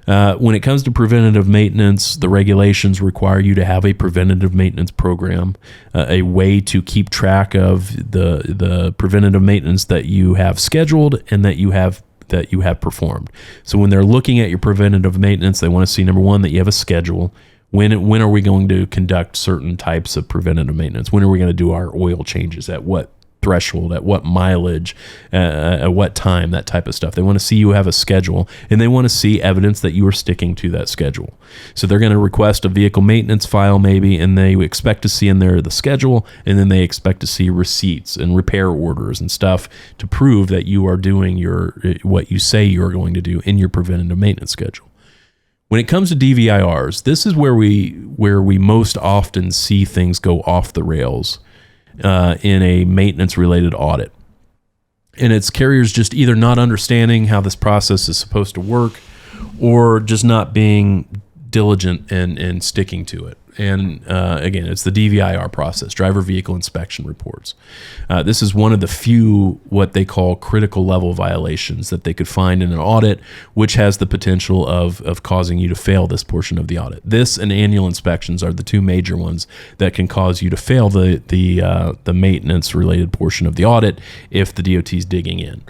When it comes to preventative maintenance, the regulations require you to have a preventative maintenance program, a way to keep track of the preventative maintenance that you have scheduled and that you have performed. So when they're looking at your preventative maintenance, they want to see, number one, that you have a schedule. When are we going to conduct certain types of preventative maintenance? When are we going to do our oil changes? At what threshold? At what mileage? At what time? That type of stuff. They want to see you have a schedule, and they want to see evidence that you are sticking to that schedule. So they're going to request a vehicle maintenance file maybe, and they expect to see in there the schedule, and then they expect to see receipts and repair orders and stuff to prove that you are doing what you say you're going to do in your preventative maintenance schedule. When it comes to DVIRs, this is where we most often see things go off the rails in a maintenance-related audit. And it's carriers just either not understanding how this process is supposed to work or just not being diligent and sticking to it. And again, it's the DVIR process, driver vehicle inspection reports. This is one of the few what they call critical level violations that they could find in an audit, which has the potential of causing you to fail this portion of the audit. This and annual inspections are the two major ones that can cause you to fail the maintenance related portion of the audit if the DOT is digging in.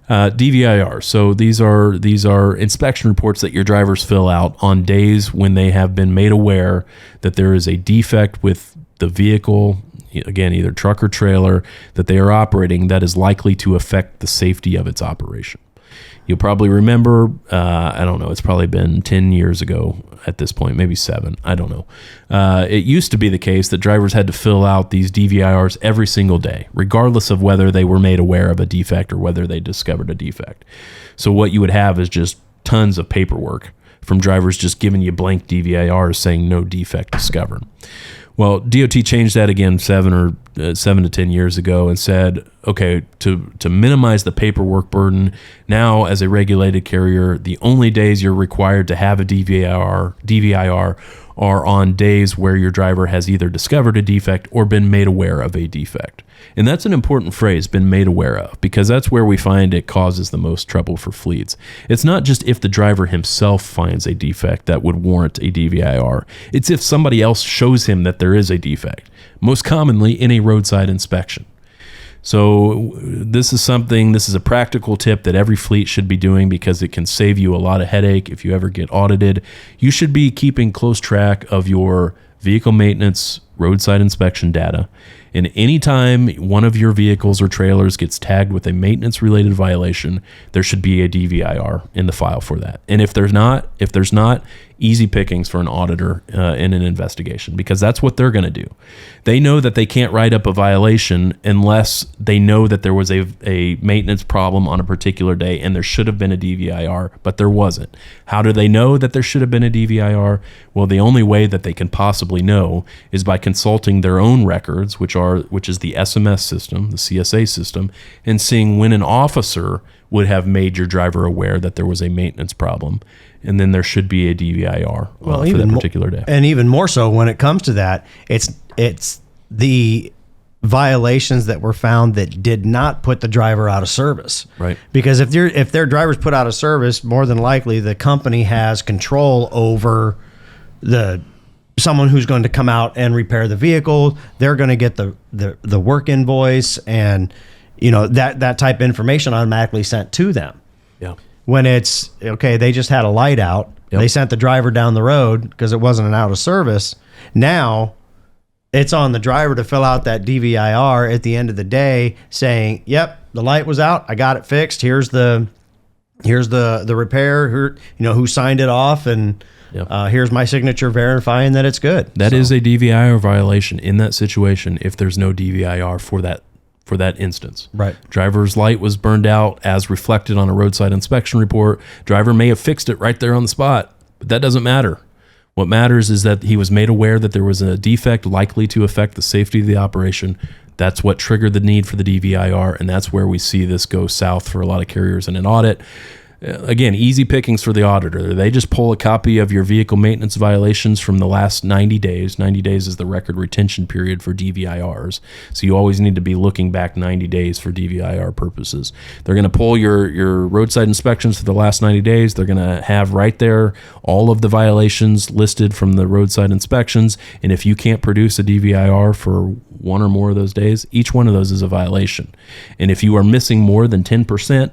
DVIR. So these are inspection reports that your drivers fill out on days when they have been made aware that there is a defect with the vehicle, again, either truck or trailer, that they are operating that is likely to affect the safety of its operation. You'll probably remember, I don't know, it's probably been 10 years ago at this point, maybe 7, I don't know. It used to be the case that drivers had to fill out these DVIRs every single day, regardless of whether they were made aware of a defect or whether they discovered a defect. So what you would have is just tons of paperwork from drivers just giving you blank DVIRs saying no defect discovered. Well, DOT changed that again 7 to 10 years ago and said, okay, to minimize the paperwork burden, now as a regulated carrier, the only days you're required to have a DVIR are on days where your driver has either discovered a defect or been made aware of a defect. And that's an important phrase, been made aware of, because that's where we find it causes the most trouble for fleets. It's not just if the driver himself finds a defect that would warrant a DVIR. It's if somebody else shows him that there is a defect, most commonly in a roadside inspection. So this is a practical tip that every fleet should be doing because it can save you a lot of headache if you ever get audited. You should be keeping close track of your vehicle maintenance roadside inspection data. And anytime one of your vehicles or trailers gets tagged with a maintenance-related violation, there should be a DVIR in the file for that. And if there's not, easy pickings for an auditor in an investigation, because that's what they're going to do. They know that they can't write up a violation unless they know that there was a maintenance problem on a particular day and there should have been a DVIR, but there wasn't. How do they know that there should have been a DVIR? Well, the only way that they can possibly know is by consulting their own records, which is the SMS system, the CSA system, and seeing when an officer would have made your driver aware that there was a maintenance problem, and then there should be a DVIR for that particular day. And even more so when it comes to that, it's the violations that were found that did not put the driver out of service. Right. Because if their driver's put out of service, more than likely the company has control over someone who's going to come out and repair the vehicle. They're going to get the work invoice and that type of information automatically sent to them. Yeah. When it's okay, they just had a light out. Yep. They sent the driver down the road because it wasn't an out of service. Now it's on the driver to fill out that DVIR at the end of the day saying, yep, the light was out. I got it fixed. Here's the repair, who signed it off, and yep. Here's my signature verifying that it's good. That is a DVIR violation in that situation if there's no DVIR for that instance. Right. Driver's light was burned out as reflected on a roadside inspection report. Driver may have fixed it right there on the spot, but that doesn't matter. What matters is that he was made aware that there was a defect likely to affect the safety of the operation. That's what triggered the need for the DVIR, and that's where we see this go south for a lot of carriers in an audit. Again, easy pickings for the auditor. They just pull a copy of your vehicle maintenance violations from the last 90 days. 90 days is the record retention period for DVIRs. So you always need to be looking back 90 days for DVIR purposes. They're going to pull your roadside inspections for the last 90 days. They're going to have right there all of the violations listed from the roadside inspections. And if you can't produce a DVIR for one or more of those days, each one of those is a violation. And if you are missing more than 10%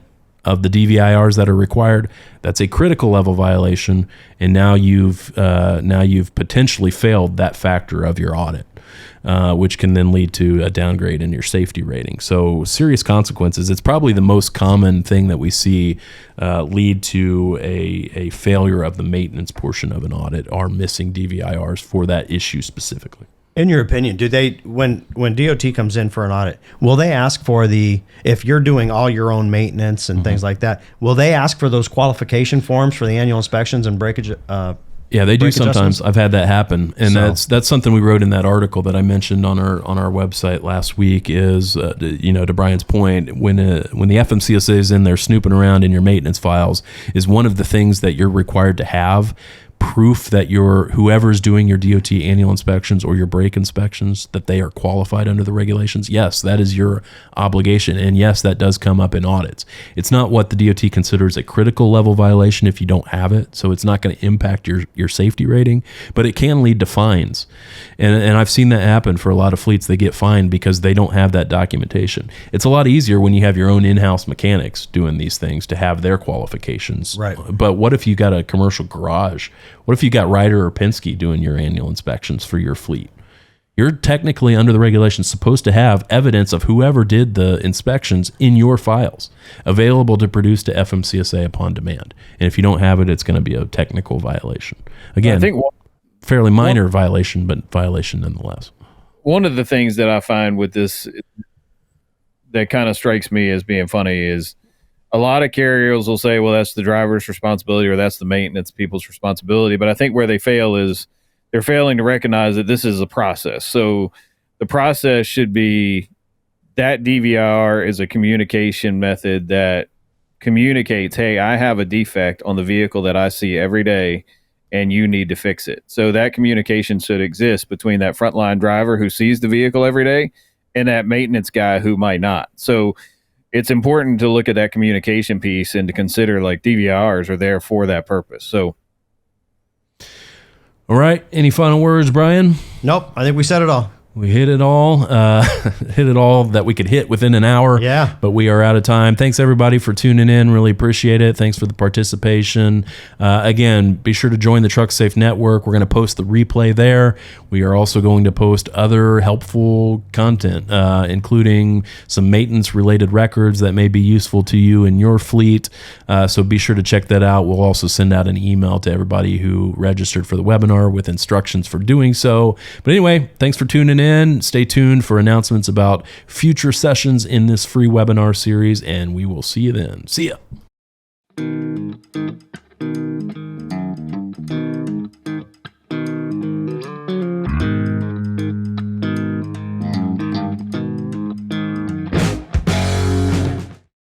of the DVIRs that are required, that's a critical level violation, and now you've potentially failed that factor of your audit, which can then lead to a downgrade in your safety rating. So serious consequences. It's probably the most common thing that we see lead to a failure of the maintenance portion of an audit are missing DVIRs for that issue specifically. In your opinion, do they, when DOT comes in for an audit, will they ask for if you're doing all your own maintenance and things like that, will they ask for those qualification forms for the annual inspections and breakage? Yeah, they do sometimes. I've had that happen, and that's something we wrote in that article that I mentioned on our website last week. Is to Brian's point, when the FMCSA is in there snooping around in your maintenance files, is one of the things that you're required to have proof that whoever's doing your DOT annual inspections or your brake inspections, that they are qualified under the regulations. Yes, that is your obligation. And yes, that does come up in audits. It's not what the DOT considers a critical level violation if you don't have it. So it's not going to impact your safety rating, but it can lead to fines. And I've seen that happen for a lot of fleets. They get fined because they don't have that documentation. It's a lot easier when you have your own in-house mechanics doing these things to have their qualifications. Right. But what if you got a commercial garage? What if you got Ryder or Penske doing your annual inspections for your fleet? You're technically under the regulations supposed to have evidence of whoever did the inspections in your files available to produce to FMCSA upon demand. And if you don't have it, it's going to be a technical violation. Again, I think fairly minor violation, but violation nonetheless. One of the things that I find with this that kind of strikes me as being funny is a lot of carriers will say, well, that's the driver's responsibility or that's the maintenance people's responsibility. But I think where they fail is they're failing to recognize that this is a process. So the process should be that DVR is a communication method that communicates, hey, I have a defect on the vehicle that I see every day and you need to fix it. So that communication should exist between that frontline driver who sees the vehicle every day and that maintenance guy who might not. So it's important to look at that communication piece and to consider like DVIRs are there for that purpose. So, all right. Any final words, Brian? Nope. I think we said it all. We hit it all that we could hit within an hour. Yeah. But we are out of time. Thanks, everybody, for tuning in. Really appreciate it. Thanks for the participation. Again, be sure to join the Trucksafe Network. We're going to post the replay there. We are also going to post other helpful content, including some maintenance-related records that may be useful to you in your fleet. So be sure to check that out. We'll also send out an email to everybody who registered for the webinar with instructions for doing so. But anyway, thanks for tuning in. Stay tuned for announcements about future sessions in this free webinar series, and we will see you then. See ya.